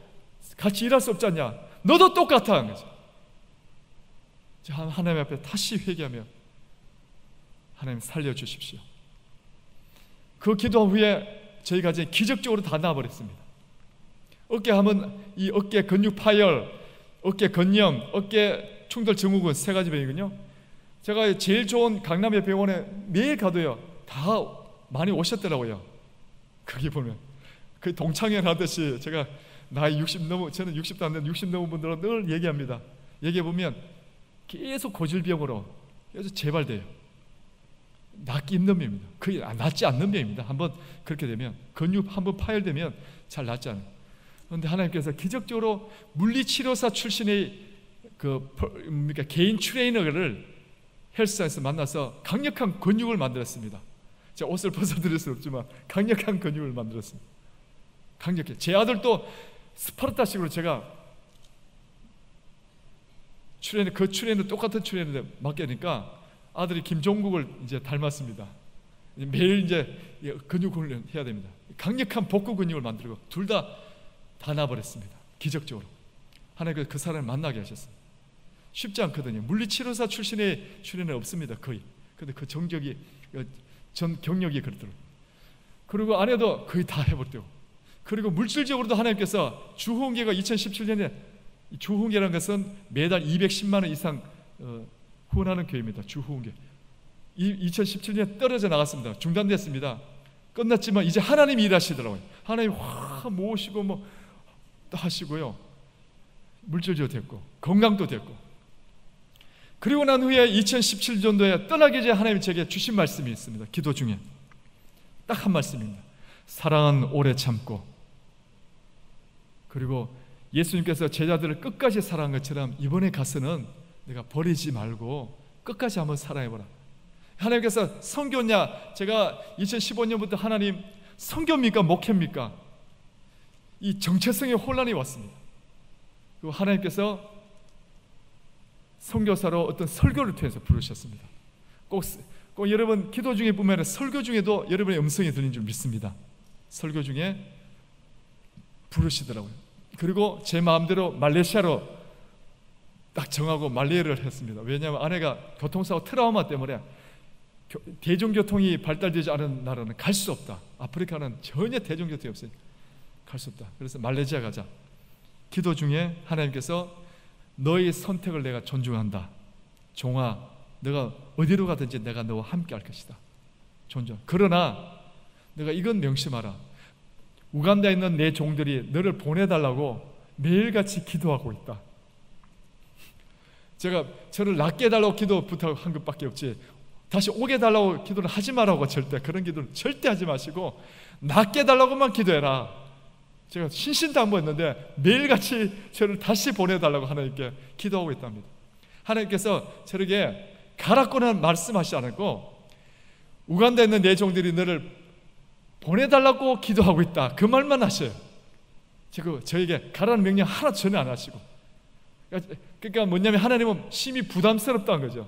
같이 일할 수 없지 않냐? 너도 똑같아 하는 거죠. 하나님 앞에 다시 회개하며 하나님 살려주십시오. 그 기도 후에 저희가 이제 기적적으로 다 나아버렸습니다. 어깨하면 이 어깨 근육 파열, 어깨 건염, 어깨 충돌 증후군 3가지 병이거든요. 제가 제일 좋은 강남의 병원에 매일 가도요 다 많이 오셨더라고요. 거기 보면 그 동창회 하듯이 제가 나이 60 넘어, 저는 60도 안 되는 60 넘은 분들은 늘 얘기합니다. 얘기해 보면 계속 고질병으로 계속 재발돼요. 낫기 힘든 병입니다. 거의 낫지 않는 병입니다. 한번 그렇게 되면 근육 한번 파열되면 잘 낫지 않아요. 그런데 하나님께서 기적적으로 물리치료사 출신의 개인 트레이너를 헬스장에서 만나서 강력한 근육을 만들었습니다. 제가 옷을 벗어드릴 수는 없지만 강력한 근육을 만들었습니다. 강력해. 제 아들도 스파르타식으로 제가 트레이너 똑같은 트레이너를 맡기니까 아들이 김종국을 이제 닮았습니다. 매일 이제 근육 훈련 해야 됩니다. 강력한 복부 근육을 만들고 둘 다 나버렸습니다. 기적적으로 하나님께서 그 사람을 만나게 하셨습니다. 쉽지 않거든요. 물리치료사 출신의 출연은 없습니다. 거의. 근데 그 정적이 전 경력이 그렇더라고요. 그리고 아내도 거의 다 해버렸대요. 그리고 물질적으로도 하나님께서 주후원계가 2017년에 주후원계라는 것은 매달 210만 원 이상 후원하는 교회입니다. 주후원계. 2017년에 떨어져 나갔습니다. 중단됐습니다. 끝났지만 이제 하나님이 일하시더라고요. 하나님 모으시고 하시고요. 물질도 됐고 건강도 됐고. 그리고 난 후에 2017년도에 떠나기 전에 하나님이 제게 주신 말씀이 있습니다. 기도 중에 딱 한 말씀입니다. 사랑은 오래 참고. 그리고 예수님께서 제자들을 끝까지 사랑한 것처럼 이번에 가서는 내가 버리지 말고 끝까지 한번 사랑해보라. 하나님께서 선교냐? 제가 2015년부터 하나님 선교입니까? 목회입니까? 이 정체성의 혼란이 왔습니다. 그리고 하나님께서 선교사로 어떤 설교를 통해서 부르셨습니다. 꼭 여러분 기도 중에 보면 설교 중에도 여러분의 음성이 들리는 줄 믿습니다. 설교 중에 부르시더라고요. 그리고 제 마음대로 말레이시아로 딱 정하고 말레이를 했습니다. 왜냐하면 아내가 교통사고 트라우마 때문에 대중교통이 발달되지 않은 나라는 갈 수 없다. 아프리카는 전혀 대중교통이 없으니까 갈 수 없다. 그래서 말레이시아 가자. 기도 중에 하나님께서 너의 선택을 내가 존중한다. 종아, 너가 어디로 가든지 내가 너와 함께 할 것이다. 존중. 그러나 내가 이건 명심하라. 우간다에 있는 내 종들이 너를 보내달라고 매일같이 기도하고 있다. 제가 저를 낫게 해달라고 기도 부탁한 것밖에 없지, 다시 오게 해달라고 기도를 하지 말라고, 절대 그런 기도를 절대 하지 마시고 낫게 해달라고만 기도해라. 제가 신신당부했는데 매일같이 저를 다시 보내달라고 하나님께 기도하고 있답니다. 하나님께서 저에게 가라고는 말씀하시지 않았고, 우간다에 있는 내 종들이 너를 보내달라고 기도하고 있다, 그 말만 하셔요. 저에게 가라는 명령 하나 전혀 안 하시고. 그러니까 뭐냐면 하나님은 심히 부담스럽다는 거죠.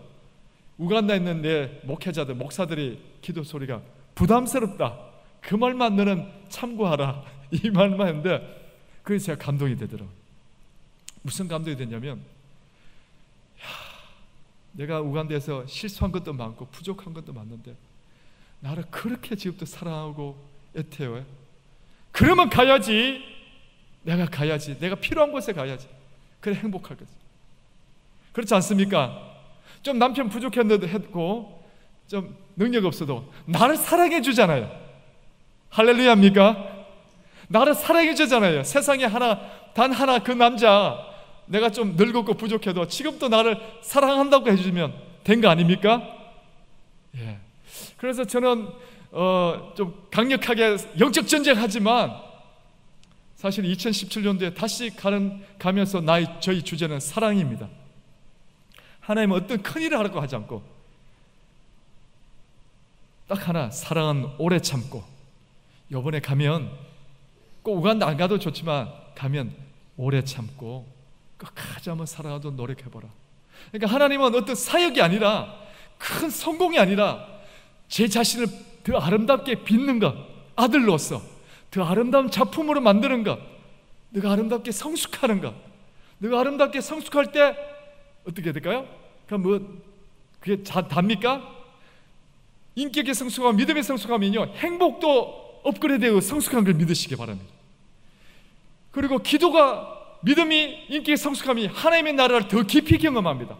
우간다에 있는 내 목회자들, 목사들이 기도 소리가 부담스럽다, 그 말만 너는 참고하라, 이 말만 했는데 그래서 제가 감동이 되더라고요. 무슨 감동이 됐냐면, 내가 우간다에서 실수한 것도 많고 부족한 것도 많은데 나를 그렇게 지금도 사랑하고 애태워요. 그러면 가야지, 내가 가야지, 내가 필요한 곳에 가야지, 그래 행복할 거지. 그렇지 않습니까? 좀 남편 부족했고 좀 능력 없어도 나를 사랑해 주잖아요. 할렐루야입니까? 나를 사랑해 주잖아요. 세상에 단 하나 그 남자, 내가 좀 늙었고 부족해도 지금도 나를 사랑한다고 해주면 된 거 아닙니까? 예. 그래서 저는 좀 강력하게 영적 전쟁하지만 사실 2017년도에 다시 가면서 저희 주제는 사랑입니다. 하나님은 어떤 큰일을 하라고 하지 않고 딱 하나, 사랑은 오래 참고. 이번에 가면 꼭 우간다 안 가도 좋지만 가면 오래 참고 끝까지 한번 살아가도 노력해보라. 그러니까 하나님은 어떤 사역이 아니라, 큰 성공이 아니라 제 자신을 더 아름답게 빚는 것, 아들로서 더 아름다운 작품으로 만드는 것, 내가 아름답게 성숙하는 것. 내가 아름답게 성숙할 때 어떻게 될까요? 그게 답니까? 인격의 성숙함과 믿음의 성숙함이요, 행복도 업그레이드되고 성숙한 걸 믿으시기 바랍니다. 그리고 기도가, 믿음이, 인격의 성숙함이 하나님의 나라를 더 깊이 경험합니다.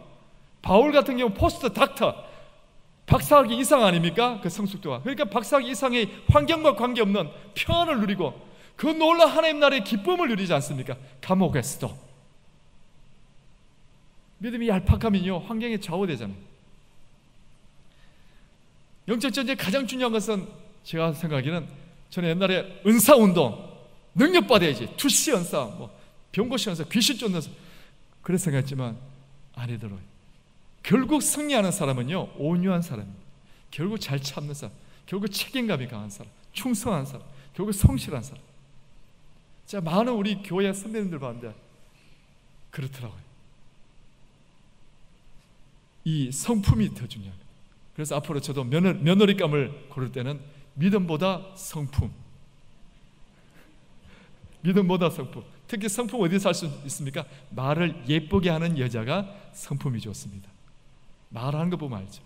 바울 같은 경우 포스트 닥터, 박사학위 이상 아닙니까? 그 성숙도가. 그러니까 박사학위 이상의 환경과 관계없는 평안을 누리고 그 놀라운 하나님 나라의 기쁨을 누리지 않습니까? 감옥에서도. 믿음이 얄팍하면요, 환경에 좌우되잖아요. 영적 전쟁의 가장 중요한 것은 제가 생각하기에는, 저는 옛날에 은사운동, 능력받아야지, 투시 은사, 병고시 은사, 귀신 쫓는 은사, 그래서 생각했지만 아니더라고요. 결국 승리하는 사람은요, 온유한 사람입니다. 결국 잘 참는 사람, 결국 책임감이 강한 사람, 충성한 사람, 결국 성실한 사람. 제가 많은 우리 교회 선배님들 봤는데 그렇더라고요. 이 성품이 더 중요합니다. 그래서 앞으로 저도 며느리감을 고를 때는 믿음보다 성품, 믿음보다 성품. 특히 성품 어디서 할 수 있습니까? 말을 예쁘게 하는 여자가 성품이 좋습니다. 말하는 거 보면 알죠.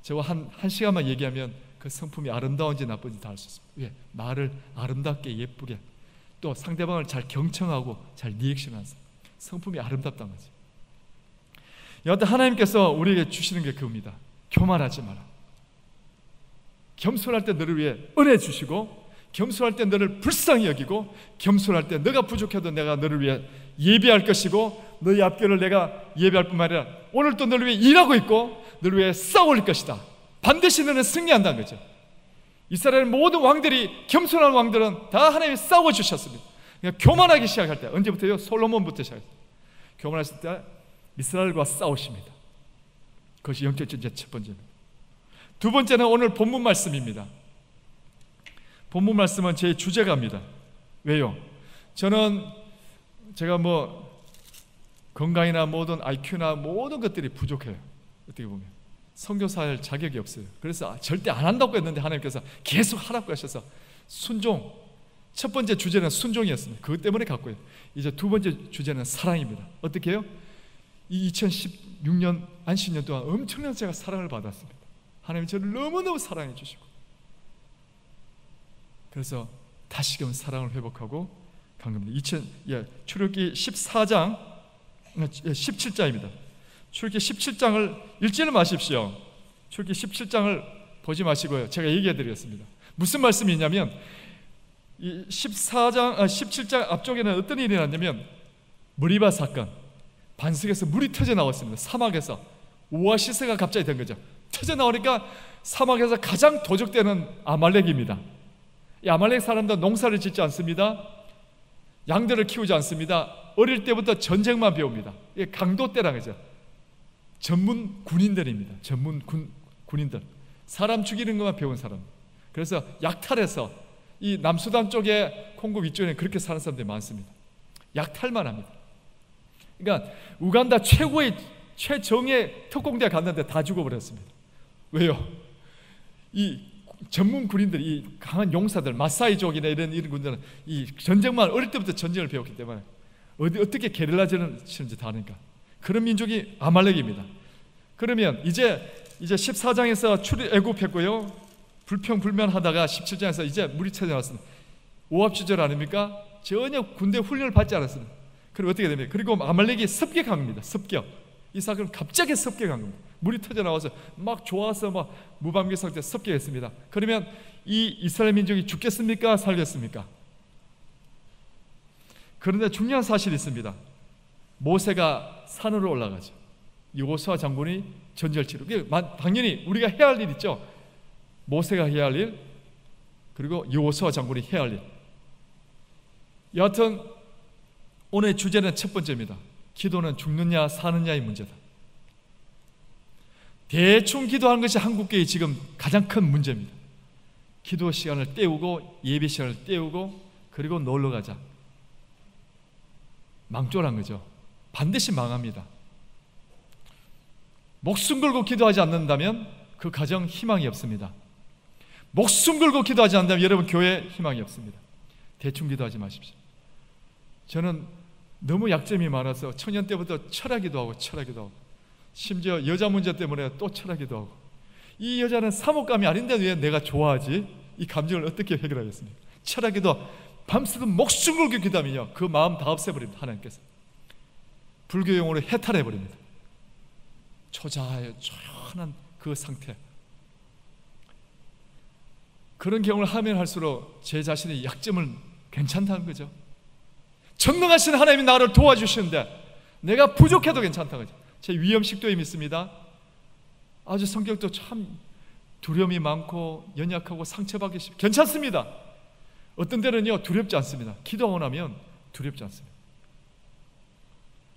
저와 한 시간만 얘기하면 그 성품이 아름다운지 나쁜지 다 알 수 있습니다. 왜? 말을 아름답게 예쁘게, 또 상대방을 잘 경청하고 잘 리액션하는 사람, 성품이 아름답다는 거지. 여하튼 하나님께서 우리에게 주시는 게 그겁니다. 교만하지 마라. 겸손할 때 너를 위해 은혜 주시고, 겸손할 때 너를 불쌍히 여기고, 겸손할 때 너가 부족해도 내가 너를 위해 예배할 것이고, 너의 앞길을 내가 예배할 뿐만 아니라 오늘 또 너를 위해 일하고 있고 너를 위해 싸울 것이다. 반드시 너는 승리한다는 거죠. 이스라엘 모든 왕들이, 겸손한 왕들은 다 하나님이 싸워주셨습니다. 그러니까 교만하기 시작할 때, 언제부터요? 솔로몬부터 시작했어요. 교만했을 때 이스라엘과 싸우십니다. 그것이 영적 전쟁 첫 번째입니다. 두 번째는 오늘 본문 말씀입니다. 본문 말씀은 제 주제가입니다. 왜요? 제가 건강이나 모든 IQ나 모든 것들이 부족해요. 어떻게 보면 선교사 할 자격이 없어요. 그래서 절대 안 한다고 했는데 하나님께서 계속 하라고 하셔서 순종. 첫 번째 주제는 순종이었습니다. 그것 때문에 갔고요. 이제 두 번째 주제는 사랑입니다. 어떻게 해요? 이 2016년 안식년 동안 엄청난 제가 사랑을 받았습니다. 하나님이 저를 너무너무 사랑해 주시고, 그래서 다시금 사랑을 회복하고 간 겁니다. 출애굽기 14장 17장입니다. 출애굽기 17장을 읽지는 마십시오. 출애굽기 17장을 보지 마시고요, 제가 얘기해 드리겠습니다. 무슨 말씀이냐면 이 17장 앞쪽에는 어떤 일이 일어났냐면 머리바 사건, 반석에서 물이 터져 나왔습니다. 사막에서 오아시스가 갑자기 된 거죠. 터져 나오니까 사막에서 가장 도적되는 아말렉입니다. 이 아말렉 사람들 농사를 짓지 않습니다. 양들을 키우지 않습니다. 어릴 때부터 전쟁만 배웁니다. 이게 강도 때라 그죠. 전문 군인들입니다. 전문 군인들. 사람 죽이는 것만 배운 사람. 그래서 약탈해서 이 남수단 쪽에 콩고 위쪽에 그렇게 사는 사람들이 많습니다. 약탈만 합니다. 그러니까 우간다 최정예 특공대에 갔는데 다 죽어버렸습니다. 왜요? 이 전문 군인들, 이 강한 용사들, 마사이족이나 이런 군들은 이 전쟁만 어릴 때부터 전쟁을 배웠기 때문에 어떻게 게릴라전을 치는지 다 아니까. 그런 민족이 아말렉입니다. 그러면 이제 14장에서 애굽했고요. 불평불만하다가 17장에서 이제 물이 찾아왔습니다. 오합지졸 아닙니까? 전혀 군대 훈련을 받지 않았습니다. 그리고 어떻게 됩니까? 그리고 아말렉이 습격한 겁니다. 습격. 이 사건은 갑자기 습격한 겁니다. 물이 터져 나와서 막 좋아서 막 무방비 상태에 습격했습니다. 그러면 이 이스라엘 민족이 죽겠습니까? 살겠습니까? 그런데 중요한 사실이 있습니다. 모세가 산으로 올라가죠. 여호수아 장군이 전쟁을 치르고, 당연히 우리가 해야 할 일 있죠. 모세가 해야 할 일, 그리고 여호수아 장군이 해야 할 일. 여하튼 오늘 주제는 첫 번째입니다. 기도는 죽느냐 사느냐의 문제다. 대충 기도하는 것이 한국교회의 지금 가장 큰 문제입니다. 기도 시간을 때우고 예배 시간을 때우고 그리고 놀러 가자. 망졸한 거죠. 반드시 망합니다. 목숨 걸고 기도하지 않는다면 그 가정 희망이 없습니다. 목숨 걸고 기도하지 않는다면 여러분 교회에 희망이 없습니다. 대충 기도하지 마십시오. 저는 너무 약점이 많아서 청년 때부터 철학기도 하고 심지어 여자 문제 때문에 또 철학기도 하고, 이 여자는 사목감이 아닌데 왜 내가 좋아하지? 이 감정을 어떻게 해결하겠습니까? 철학기도 밤새도록 목숨 걸고 기도하면요 그 마음 다 없애버립니다. 하나님께서 불교 용어로 해탈해버립니다. 초자하여 조용한 그 상태. 그런 경험을 하면 할수록 제 자신의 약점을 괜찮다는 거죠. 전능하신 하나님이 나를 도와주시는데 내가 부족해도 괜찮다는 거죠. 제 위험식도에 믿습니다. 아주 성격도 참 두려움이 많고 연약하고 상처받기 쉽고 괜찮습니다. 어떤 때는요 두렵지 않습니다. 기도하고 나면 두렵지 않습니다.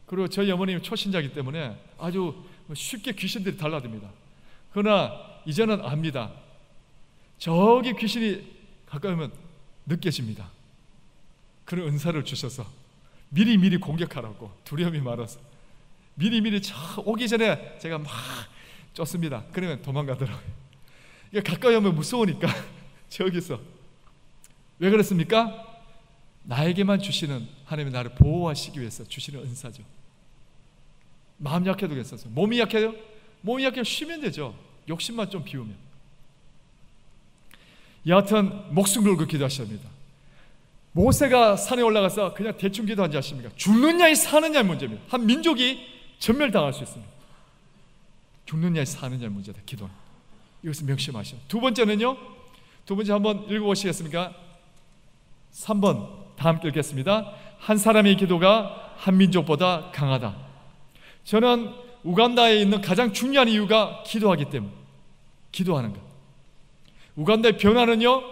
그리고 저희 어머님이 초신자이기 때문에 아주 쉽게 귀신들이 달라듭니다. 그러나 이제는 압니다. 저기 귀신이 가까이 오면 느껴집니다. 그런 은사를 주셔서 미리미리 공격하라고, 두려움이 많아서 미리미리 오기 전에 제가 막 쫓습니다. 그러면 도망가더라고요. 가까이 오면 무서우니까 저기서. 왜 그렇습니까? 나에게만 주시는 하나님이 나를 보호하시기 위해서 주시는 은사죠. 마음 약해도 괜찮습니다. 몸이 약해요? 몸이 약해 쉬면 되죠. 욕심만 좀 비우면. 여하튼 목숨 걸고 기도하셔야 합니다. 모세가 산에 올라가서 그냥 대충 기도한지 아십니까? 죽느냐 사느냐의 문제입니다. 한 민족이 전멸당할 수 있습니다. 죽느냐 사느냐의 문제다. 기도는. 이것을 명심하시오. 두 번째는요. 두 번째 한번 읽어보시겠습니까? 3번 다 함께 읽겠습니다. 한 사람의 기도가 한 민족보다 강하다. 저는 우간다에 있는 가장 중요한 이유가 기도하기 때문에 기도하는 것. 우간다의 변화는요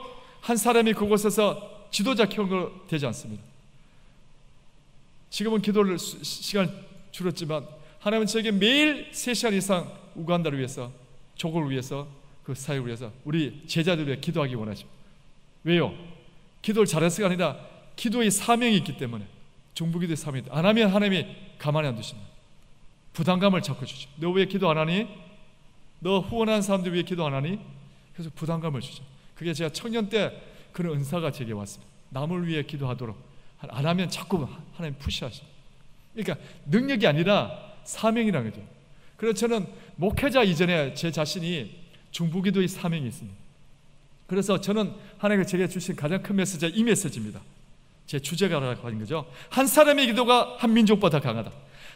한 사람이 그곳에서 지도자 키우는 되지 않습니다. 지금은 기도를 시간 줄었지만 하나님은 저에게 매일 3시간 이상 우간다를 위해서, 조국을 위해서, 그 사역을 위해서, 우리 제자들을 위해 기도하기 원하십니다. 왜요? 기도를 잘해서가 아니라 기도의 사명이 있기 때문에. 중보기도의 사명이 안 하면 하나님이 가만히 안 두십니다. 부담감을 자꾸 주죠. 너 왜 기도 안 하니? 너 후원하는 사람들 왜 기도 안 하니? 그래서 부담감을 주죠. 그게 제가 청년 때 그런 은사가 제게 왔습니다. 남을 위해 기도하도록. 안 하면 자꾸 하나님 푸시하십니다. 그러니까 능력이 아니라 사명이라는 거죠. 그래서 저는 목회자 이전에 제 자신이 중보기도의 사명이 있습니다. 그래서 저는 하나님께서 제게 주신 가장 큰 메시지가 이 메시지입니다. 제 주제가라고 하는 거죠. 한 사람의 기도가 한 민족보다 강하다.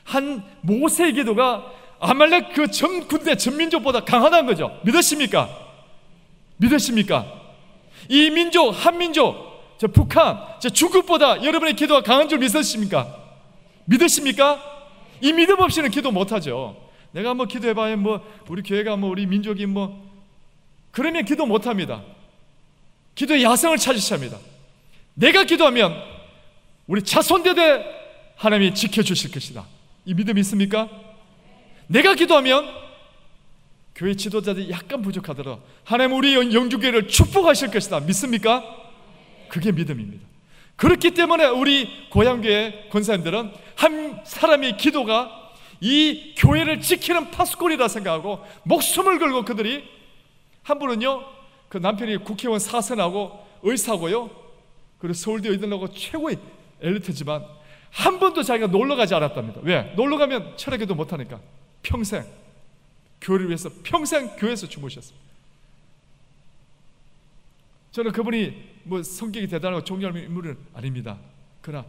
한 모세의 기도가 아말렉 그 전 군대 전 민족보다 강하다는 거죠. 믿으십니까? 믿으십니까? 이 민족, 한민족, 저 북한, 저 중국보다 여러분의 기도가 강한 줄 믿으십니까? 믿으십니까? 이 믿음 없이는 기도 못하죠. 내가 뭐 기도해봐야 뭐 우리 교회가 뭐 우리 민족이 뭐 그러면 기도 못합니다. 기도의 야성을 찾으셔야 합니다. 내가 기도하면 우리 자손대대 하나님이 지켜주실 것이다. 이 믿음 있습니까? 내가 기도하면 교회 지도자들이 약간 부족하더라도 하나님 우리 영주교회를 축복하실 것이다. 믿습니까? 그게 믿음입니다. 그렇기 때문에 우리 고향교회 권사님들은 한 사람의 기도가 이 교회를 지키는 파수꾼이라 생각하고 목숨을 걸고 그들이 한 분은요 그 남편이 국회의원 사선하고 의사고요 그리고 서울대 의대 나오고 최고의 엘리트지만 한 번도 자기가 놀러 가지 않았답니다. 왜? 놀러 가면 철학기도 못하니까 평생 교회를 위해서 평생 교회에서 주무셨습니다. 저는 그분이 뭐 성격이 대단하고 존경하는 인물은 아닙니다. 그러나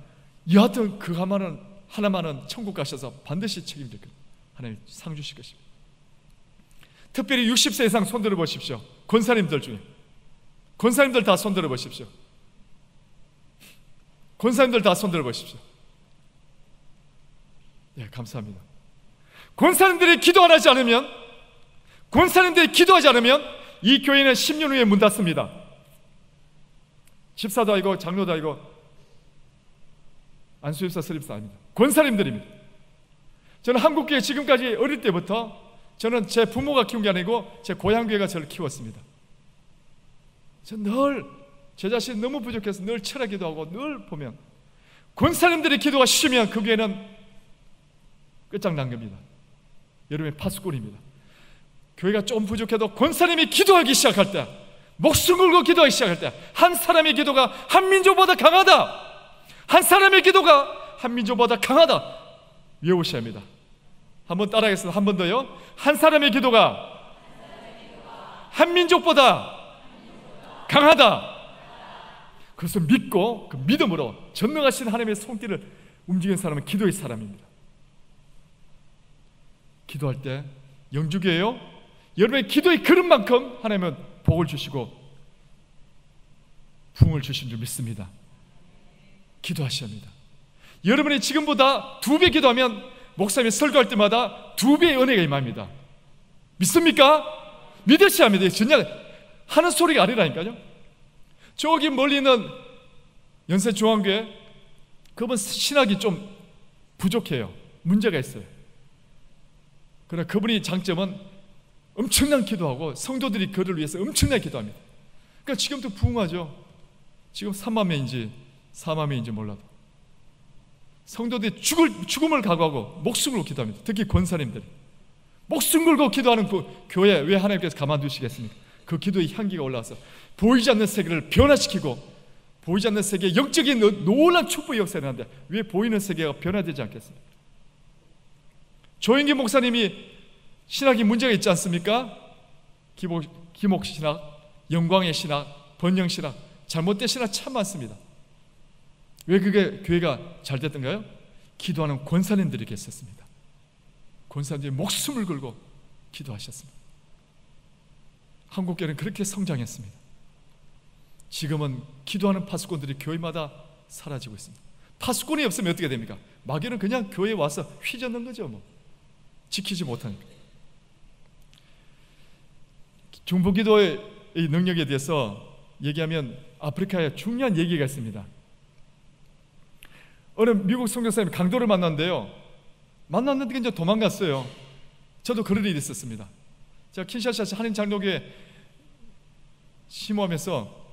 여하튼 그 하나만은 천국 가셔서 반드시 책임질 겁니다. 하나님 상 주실 것입니다. 특별히 60세 이상 손들어 보십시오. 권사님들 중에 권사님들 다 손들어 보십시오. 권사님들 다 손들어 보십시오. 예, 감사합니다. 권사님들이 기도 안 하지 않으면 권사님들이 기도하지 않으면 이 교회는 10년 후에 문 닫습니다. 집사도 아니고 장로도 아니고 안수집사 설립사 아닙니다. 권사님들입니다. 저는 한국교회 지금까지 어릴 때부터 저는 제 부모가 키운 게 아니고 제 고향교회가 저를 키웠습니다. 저는 늘 제 자신 너무 부족해서 늘 철학기도 하고 늘 보면 권사님들이 기도가 쉬면 그 교회는 끝장난 겁니다. 여러분의 파수꾼입니다. 교회가 좀 부족해도 권사님이 기도하기 시작할 때 목숨 걸고 기도하기 시작할 때 한 사람의 기도가 한 민족보다 강하다. 한 사람의 기도가 한 민족보다 강하다. 외우셔야 합니다. 한번 따라하겠습니다. 한 번 더요. 한 사람의 기도가 한 민족보다 강하다. 그것을 믿고 그 믿음으로 전능하신 하나님의 손길을 움직이는 사람은 기도의 사람입니다. 기도할 때 영주교회요 여러분의 기도의 그릇만큼 하나님은 복을 주시고 부흥을 주신 줄 믿습니다. 기도하셔야 합니다. 여러분이 지금보다 2배 기도하면 목사님이 설교할 때마다 2배의 은혜가 임합니다. 믿습니까? 믿으셔야 합니다. 전혀 하는 소리가 아니라니까요. 저기 멀리 있는 연세중앙교회 그분 신학이 좀 부족해요. 문제가 있어요. 그러나 그분이 장점은 엄청난 기도하고 성도들이 그를 위해서 엄청나게 기도합니다. 그러니까 지금도 부흥하죠. 지금 3만 명인지 4만 명인지 몰라도 성도들이 죽음을 각오하고 목숨으로 기도합니다. 특히 권사님들이 목숨 걸고 기도하는 그 교회 왜 하나님께서 가만두시겠습니까? 그 기도의 향기가 올라와서 보이지 않는 세계를 변화시키고 보이지 않는 세계에 영적인 놀라운 축복의 역사를 하는데 왜 보이는 세계가 변화되지 않겠습니까? 조영기 목사님이 신학이 문제가 있지 않습니까? 기목 신학, 영광의 신학, 번영 신학, 잘못된 신학 참 많습니다. 왜 그게 교회가 잘 됐던가요? 기도하는 권사님들이 계셨습니다. 권사님들이 목숨을 걸고 기도하셨습니다. 한국교회는 그렇게 성장했습니다. 지금은 기도하는 파수꾼들이 교회마다 사라지고 있습니다. 파수꾼이 없으면 어떻게 됩니까? 마귀는 그냥 교회에 와서 휘젓는 거죠. 뭐 지키지 못하니까. 중보기도의 능력에 대해서 얘기하면 아프리카에 중요한 얘기가 있습니다. 어느 미국 선교사님 강도를 만났는데요. 만났는데 이제 도망갔어요. 저도 그런 일이 있었습니다. 제가 킨샤사 한인 장로교회 심호하면서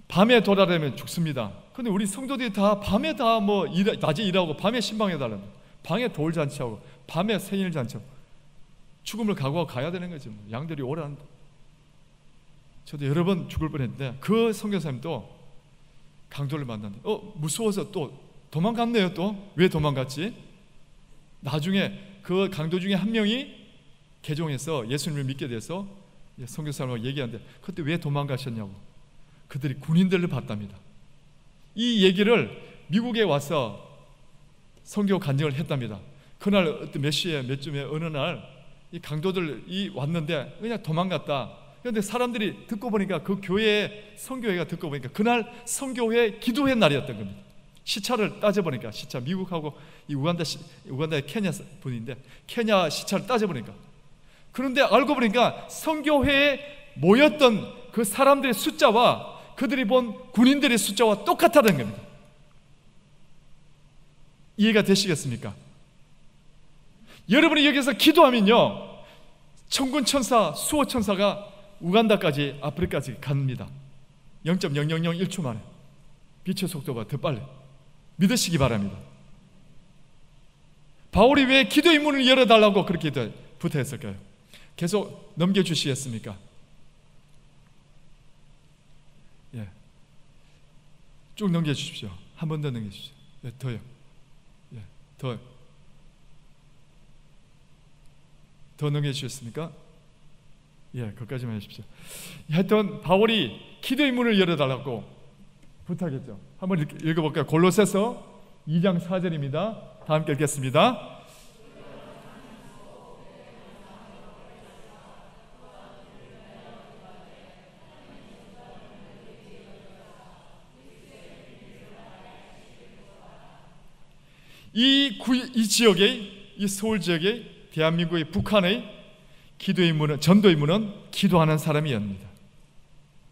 밤에 돌아다니면 죽습니다. 근데 우리 성도들이 다 밤에 다 뭐 낮에 일하고 밤에 신방해 달라고 방에 돌잔치하고 밤에 생일잔치하고 죽음을 각오하고 가야 되는 거죠. 양들이 오라는데 저도 여러 번 죽을 뻔했는데 그 선교사님도 강도를 만났는데 무서워서 또 도망갔네요. 또 왜 도망갔지? 나중에 그 강도 중에 한 명이 개종해서 예수님을 믿게 돼서 선교사님하고 얘기하는데 그때 왜 도망가셨냐고. 그들이 군인들을 봤답니다. 이 얘기를 미국에 와서 선교 간증을 했답니다. 그날 몇 시에 몇 쯤에 어느 날 이 강도들이 왔는데 그냥 도망갔다. 그런데 사람들이 듣고 보니까 그 교회에 선교회가 듣고 보니까 그날 선교회 기도회 날이었던 겁니다. 시차를 따져보니까 미국하고 이 우간다의 케냐 분인데 케냐 시차를 따져보니까 그런데 알고 보니까 선교회에 모였던 그 사람들의 숫자와 그들이 본 군인들의 숫자와 똑같다는 겁니다. 이해가 되시겠습니까? 여러분이 여기서 기도하면요 천군 천사 수호 천사가 우간다까지 아프리카까지 갑니다. 0.0001초 만에 빛의 속도가 더 빨리 믿으시기 바랍니다. 바울이 왜 기도의 문을 열어달라고 그렇게 부탁했을까요? 계속 넘겨주시겠습니까? 예, 쭉 넘겨주십시오. 한 번 더 넘겨주십시오. 예, 더요. 예, 더 넘겨주셨습니까? 예, 거기까지만 해주십시오. 하여튼 바울이 기도의 문을 열어달라고 부탁했죠. 한번 읽어볼까요? 골로새서 2장 4절입니다. 다 함께 읽겠습니다. 이 지역의, 이 서울 지역의, 대한민국의 북한의 기도의 문은, 전도의 문은 기도하는 사람이 엽니다.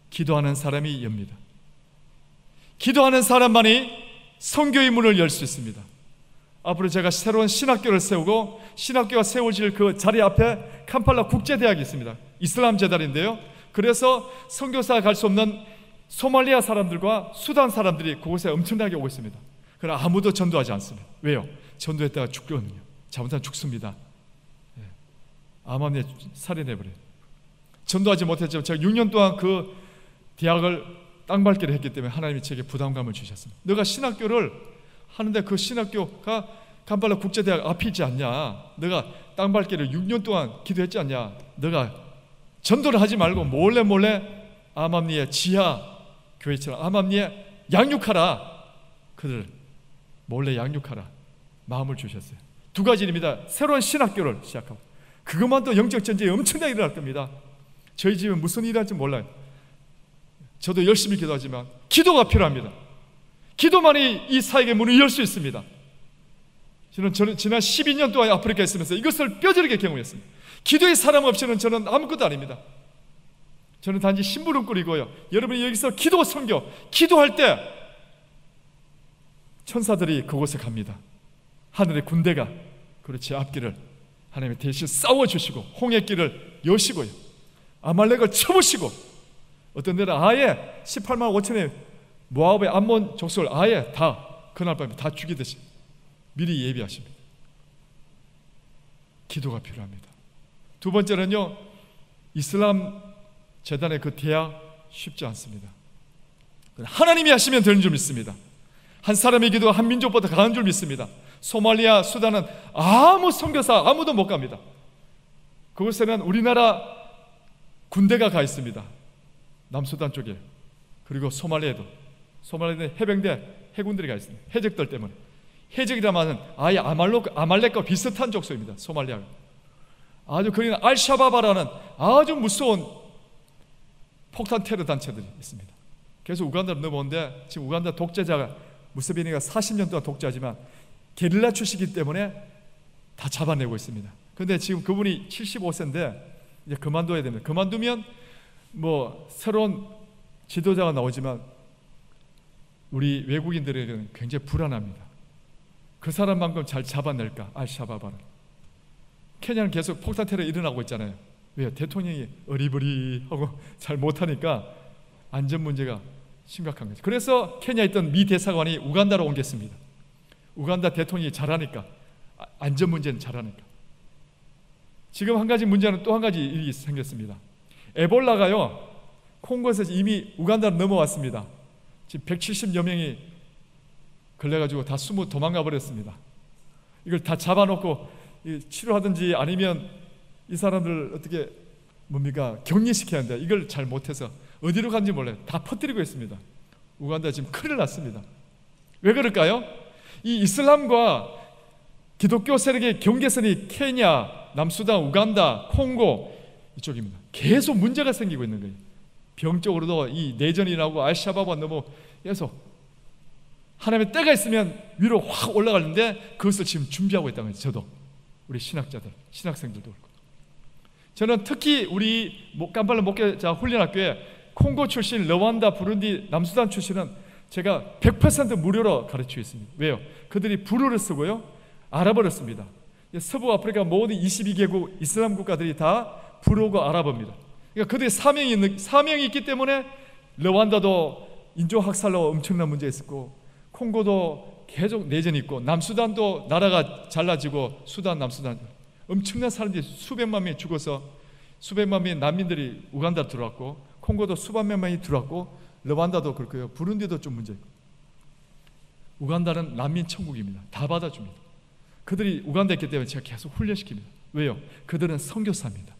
기도하는 사람이 엽니다. 기도하는 사람만이 선교의 문을 열 수 있습니다. 앞으로 제가 새로운 신학교를 세우고 신학교가 세워질 그 자리 앞에 캄팔라 국제대학이 있습니다. 이슬람 재단인데요. 그래서 선교사가 갈 수 없는 소말리아 사람들과 수단 사람들이 그곳에 엄청나게 오고 있습니다. 그러나 아무도 전도하지 않습니다. 왜요? 전도했다가 죽거든요. 잘못하면 죽습니다. 암암리에 살인해버려요. 전도하지 못했지만 제가 6년 동안 그 대학을 땅밟기를 했기 때문에 하나님이 제게 부담감을 주셨습니다. 너가 신학교를 하는데 그 신학교가 캄팔라 국제대학 앞이지 않냐? 너가 땅밟기를 6년 동안 기도했지 않냐? 너가 전도를 하지 말고 몰래 암암리에 지하 교회처럼 암암리에 양육하라. 그들 몰래 양육하라. 마음을 주셨어요. 두 가지 일입니다. 새로운 신학교를 시작하고 그것만도 영적 전쟁이 엄청나게 일어날 겁니다. 저희 집은 무슨 일이 할지 몰라요. 저도 열심히 기도하지만 기도가 필요합니다. 기도만이 이 사역의 문을 열 수 있습니다. 저는 지난 12년 동안 아프리카에 있으면서 이것을 뼈저리게 경험했습니다. 기도의 사람 없이는 저는 아무것도 아닙니다. 저는 단지 심부름꾼이고요. 여러분이 여기서 기도 선교, 기도할 때 천사들이 그곳에 갑니다. 하늘의 군대가 그렇지 앞길을 하나님이 대신 싸워주시고 홍해길을 여시고요. 아말렉을 쳐부시고 어떤 데는 아예 18만 5천의 모압의 암몬 족속을 아예 다 그날 밤에 다 죽이듯이 미리 예비하십니다. 기도가 필요합니다. 두 번째는요, 이슬람 재단의 그 대학 쉽지 않습니다. 하나님이 하시면 되는 줄 믿습니다. 한 사람의 기도가 한 민족보다 강한 줄 믿습니다. 소말리아, 수단은 아무 선교사 아무도 못 갑니다. 그곳에는 우리나라 군대가 가 있습니다. 남수단 쪽에. 그리고 소말리아에도 해병대 해군들이 가 있습니다. 해적들 때문에. 해적이라면 아예 아말렉과 비슷한 족속입니다. 소말리아가. 아주 거기는 알샤바바라는 아주 무서운 폭탄 테러 단체들이 있습니다. 그래서 우간다로 넘어오는데 지금 우간다 독재자가 무세베니가 40년 동안 독재하지만 게릴라 출시기 때문에 다 잡아내고 있습니다. 그런데 지금 그분이 75세인데 이제 그만둬야 됩니다. 그만두면 뭐 새로운 지도자가 나오지만 우리 외국인들에게는 굉장히 불안합니다. 그 사람만큼 잘 잡아낼까? 알샤바바를. 케냐는 계속 폭탄 테러 일어나고 있잖아요. 왜요? 대통령이 어리버리하고 잘 못하니까 안전 문제가 심각한 거죠. 그래서 케냐에 있던 미 대사관이 우간다로 옮겼습니다. 우간다 대통령이 잘하니까, 안전 문제는 잘하니까. 지금 한 가지 문제는 또 한 가지 일이 생겼습니다. 에볼라가요, 콩고에서 이미 우간다로 넘어왔습니다. 지금 170여 명이 걸려가지고 다 도망가 버렸습니다. 이걸 다 잡아놓고 치료하든지 아니면 이 사람들 어떻게 격리시켜야 하는데 이걸 잘 못해서 어디로 간지 몰라요. 다 퍼뜨리고 있습니다. 우간다 지금 큰일 났습니다. 왜 그럴까요? 이 이슬람과 기독교 세력의 경계선이 케냐, 남수단, 우간다, 콩고 이쪽입니다. 계속 문제가 생기고 있는 거예요. 병적으로도 이 내전이 나오고 알샤바브가 너무 계속 하나님의 때가 있으면 위로 확 올라가는데 그것을 지금 준비하고 있다는 거예요. 저도, 우리 신학자들, 신학생들도 그렇고. 저는 특히 우리 깜발라 목회자 훈련학교에 콩고 출신, 르완다, 부룬디, 남수단 출신은 제가 100% 무료로 가르치고 있습니다. 왜요? 그들이 불어를 쓰고요, 아랍어를 씁니다. 서부 아프리카 모든 22개국 이슬람 국가들이 다 불어고 아랍어입니다. 그러니까 그들이 사명이 있기 때문에 르완다도 인종학살로 엄청난 문제가 있었고, 콩고도 계속 내전이 있고, 남수단도 나라가 잘라지고, 수단, 남수단 엄청난 사람들이 수백만 명이 죽어서 수백만 명의 난민들이 우간다 들어왔고, 콩고도 수백만 명이 들어왔고, 르완다도 그렇고요, 부룬디도 좀 문제 있고. 우간다는 난민 천국입니다. 다 받아줍니다. 그들이 우간다에 있기 때문에 제가 계속 훈련시킵니다. 왜요? 그들은 선교사입니다.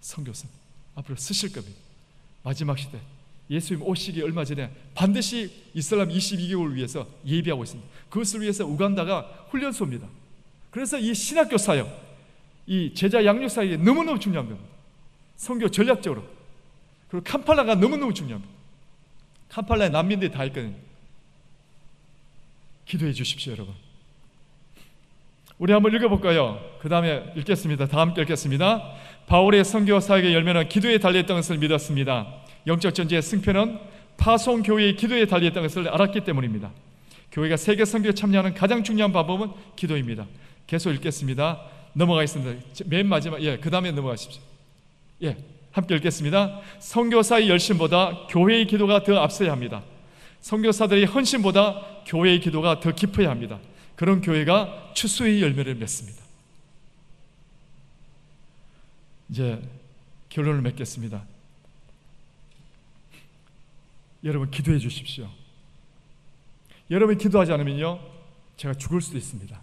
선교사. 앞으로 쓰실 겁니다. 마지막 시대 예수님 오시기 얼마 전에 반드시 이슬람 22개국을 위해서 예비하고 있습니다. 그것을 위해서 우간다가 훈련소입니다. 그래서 이 신학교 사역, 이 제자 양육 사역이 너무너무 중요한 겁니다. 선교 전략적으로. 그리고 캄팔라가 너무너무 중요합니다. 캄팔라에 난민들이 다 있거든요. 기도해 주십시오, 여러분. 우리 한번 읽어볼까요? 그 다음에 읽겠습니다. 다 함께 읽겠습니다. 바울의 선교 사역의 열매는 기도에 달려있던 것을 믿었습니다. 영적 전쟁의 승패는 파송 교회의 기도에 달려있던 것을 알았기 때문입니다. 교회가 세계 선교에 참여하는 가장 중요한 방법은 기도입니다. 계속 읽겠습니다. 넘어가겠습니다. 맨 마지막, 그 다음에 넘어가십시오. 함께 읽겠습니다. 선교사의 열심보다 교회의 기도가 더 앞서야 합니다. 선교사들의 헌신보다 교회의 기도가 더 깊어야 합니다. 그런 교회가 추수의 열매를 맺습니다. 이제 결론을 맺겠습니다. 여러분 기도해 주십시오. 여러분이 기도하지 않으면요, 제가 죽을 수도 있습니다.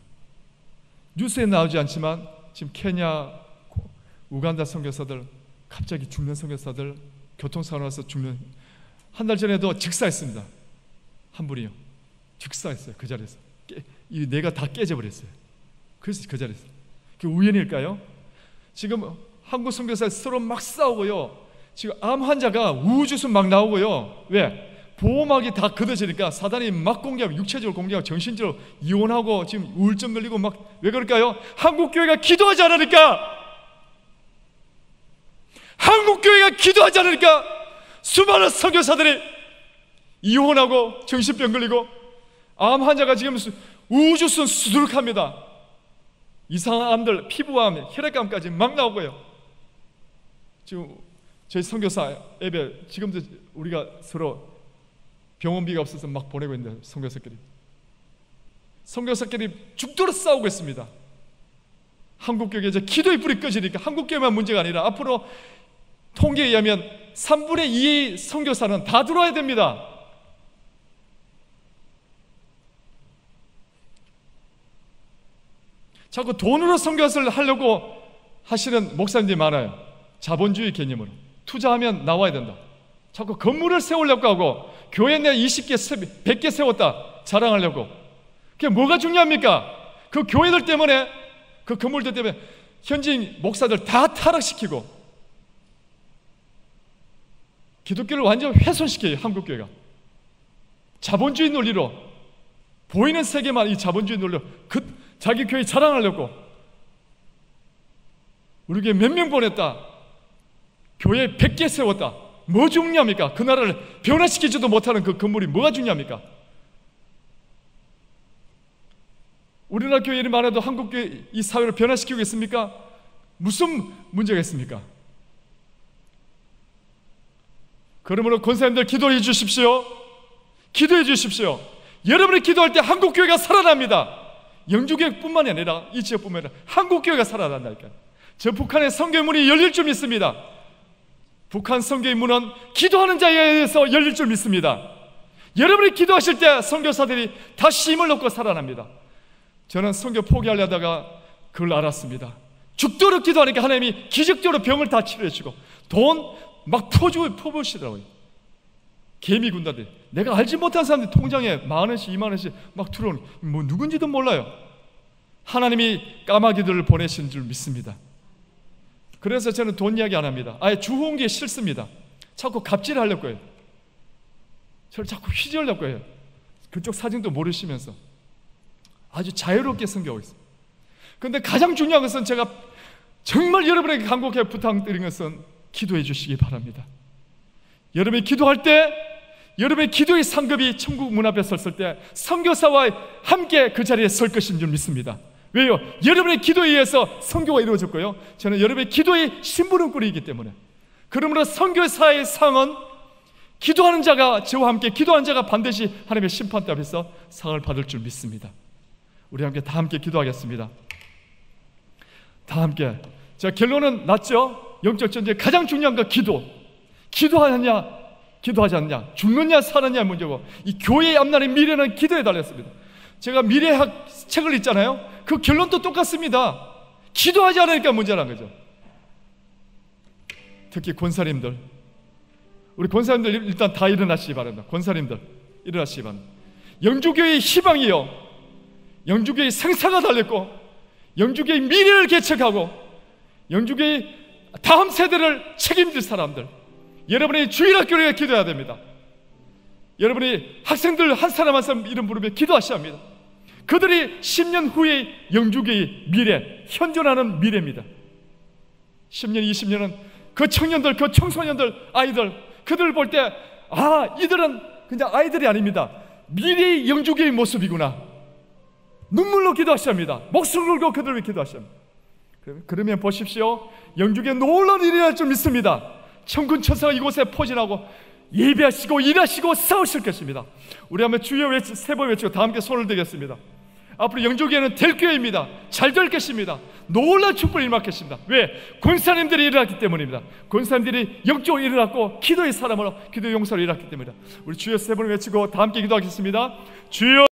뉴스에 나오지 않지만 지금 케냐, 우간다 선교사들 갑자기 죽는 선교사들, 교통사고 나서 죽는, 한 달 전에도 직사했습니다. 한 분이요, 직사했어요. 그 자리에서 이 뇌가 다 깨져버렸어요. 그래서 그 자리에서. 그게 우연일까요? 지금 한국 선교사 서로 막 싸우고요, 지금 암 환자가 우주순 막 나오고요. 왜? 보호막이 다 걷어지니까 사단이 막 공격하고, 육체적으로 공격하고, 정신적으로 이혼하고, 지금 우울증 걸리고 막. 왜 그럴까요? 한국교회가 기도하지 않으니까. 한국교회가 기도하지 않으니까 수많은 선교사들이 이혼하고 정신병 걸리고, 암 환자가 지금 우주순 수두룩합니다. 이상한 암들, 피부암, 혈액암까지 막 나오고요. 지금 저희 선교사 예배 지금도 우리가 서로 병원비가 없어서 막 보내고 있는데, 선교사끼리 죽도록 싸우고 있습니다. 한국교회 이제 기도의 불이 꺼지니까 한국교회만 문제가 아니라 앞으로 통계에 의하면 3분의 2의 선교사는 다 들어와야 됩니다. 자꾸 돈으로 선교사를 하려고 하시는 목사님들이 많아요. 자본주의 개념으로 투자하면 나와야 된다. 자꾸 건물을 세우려고 하고, 교회 내 20개, 100개 세웠다 자랑하려고. 그게 뭐가 중요합니까? 그 교회들 때문에, 그 건물들 때문에 현지인 목사들 다 타락시키고 기독교를 완전 훼손시켜요. 한국교회가 자본주의 논리로, 보이는 세계만 이 자본주의 논리로 자기 교회 자랑하려고. 우리 교회 몇 명 보냈다, 교회 100개 세웠다. 뭐 중요합니까? 그 나라를 변화시키지도 못하는 그 건물이 뭐가 중요합니까? 우리나라 교회 이름만 해도 한국교회 이 사회를 변화시키겠습니까? 무슨 문제가 있습니까? 그러므로 권사님들 기도해 주십시오. 기도해 주십시오. 여러분이 기도할 때 한국교회가 살아납니다. 영주교회뿐만이 아니라 이 지역뿐만 아니라 한국교회가 살아난다니까요. 저 북한의 선교의 문이 열릴 줄 믿습니다. 북한 선교의 문은 기도하는 자에 의해서 열릴 줄 믿습니다. 여러분이 기도하실 때 선교사들이 다시 힘을 얻고 살아납니다. 저는 선교 포기하려다가 그걸 알았습니다. 죽도록 기도하니까 하나님이 기적적으로 병을 다 치료해 주고 돈 막 퍼부으시더라고요. 개미 군단들, 내가 알지 못한 사람들 통장에 10,000원씩 20,000원씩 막 들어오는, 뭐 누군지도 몰라요. 하나님이 까마귀들을 보내신 줄 믿습니다. 그래서 저는 돈 이야기 안 합니다. 아예 주홍기에 싫습니다. 자꾸 갑질하려고 해요. 저를 자꾸 휘저으려고 해요. 그쪽 사정도 모르시면서 아주 자유롭게 섬겨오고 있어요. 그런데 가장 중요한 것은 제가 정말 여러분에게 간곡하게 부탁드리는 것은 기도해 주시기 바랍니다. 여러분이 기도할 때 여러분의 기도의 상급이 천국 문 앞에 섰을 때 선교사와 함께 그 자리에 설 것인 줄 믿습니다. 왜요? 여러분의 기도에 의해서 선교가 이루어졌고요, 저는 여러분의 기도의 심부름꾼이기 때문에. 그러므로 선교사의 상은 기도하는 자가, 저와 함께 기도하는 자가 반드시 하나님의 심판대 앞에서 상을 받을 줄 믿습니다. 우리 함께 다 함께 기도하겠습니다. 다 함께. 자, 결론은 났죠? 영적 전쟁 가장 중요한 건 기도. 기도하느냐 기도하지 않느냐, 죽느냐 사느냐 문제고, 이 교회의 앞날의 미래는 기도에 달렸습니다. 제가 미래학 책을 읽잖아요. 그 결론도 똑같습니다. 기도하지 않으니까 문제라는 거죠. 특히 권사님들, 우리 권사님들 일단 다 일어나시기 바랍니다. 권사님들 일어나시기 바랍니다. 영주교회의 희망이요, 영주교회의 생사가 달렸고, 영주교회의 미래를 개척하고, 영주교회의 다음 세대를 책임질 사람들, 여러분이 주일학교에 기도해야 됩니다. 여러분이 학생들 한 사람 한 사람 이름 부르며 기도하셔야 합니다. 그들이 10년 후의 영주교의 미래, 현존하는 미래입니다. 10년, 20년은 그 청년들, 그 청소년들, 아이들, 그들을 볼 때 이들은 그냥 아이들이 아닙니다. 미래의 영주교의 모습이구나. 눈물로 기도하셔야 합니다. 목숨을 걸고 그들을 기도하셔야 합니다. 그러면 보십시오, 영주교에 놀라운 일이 일어날 줄 믿습니다. 천군 천사가 이곳에 포진하고 예배하시고 일하시고 싸우실 것입니다. 우리 한번 주여 세 번 외치고 다 함께 손을 들겠습니다. 앞으로 영주교회는 될 교회입니다. 잘 될 것입니다. 놀라운 축복이 임할 것입니다. 왜? 권사님들이 일어났기 때문입니다. 권사님들이 영적으로 일어났고 기도의 사람으로 기도의 용사로 일어났기 때문입니다. 우리 주여 세 번 외치고 다 함께 기도하겠습니다. 주여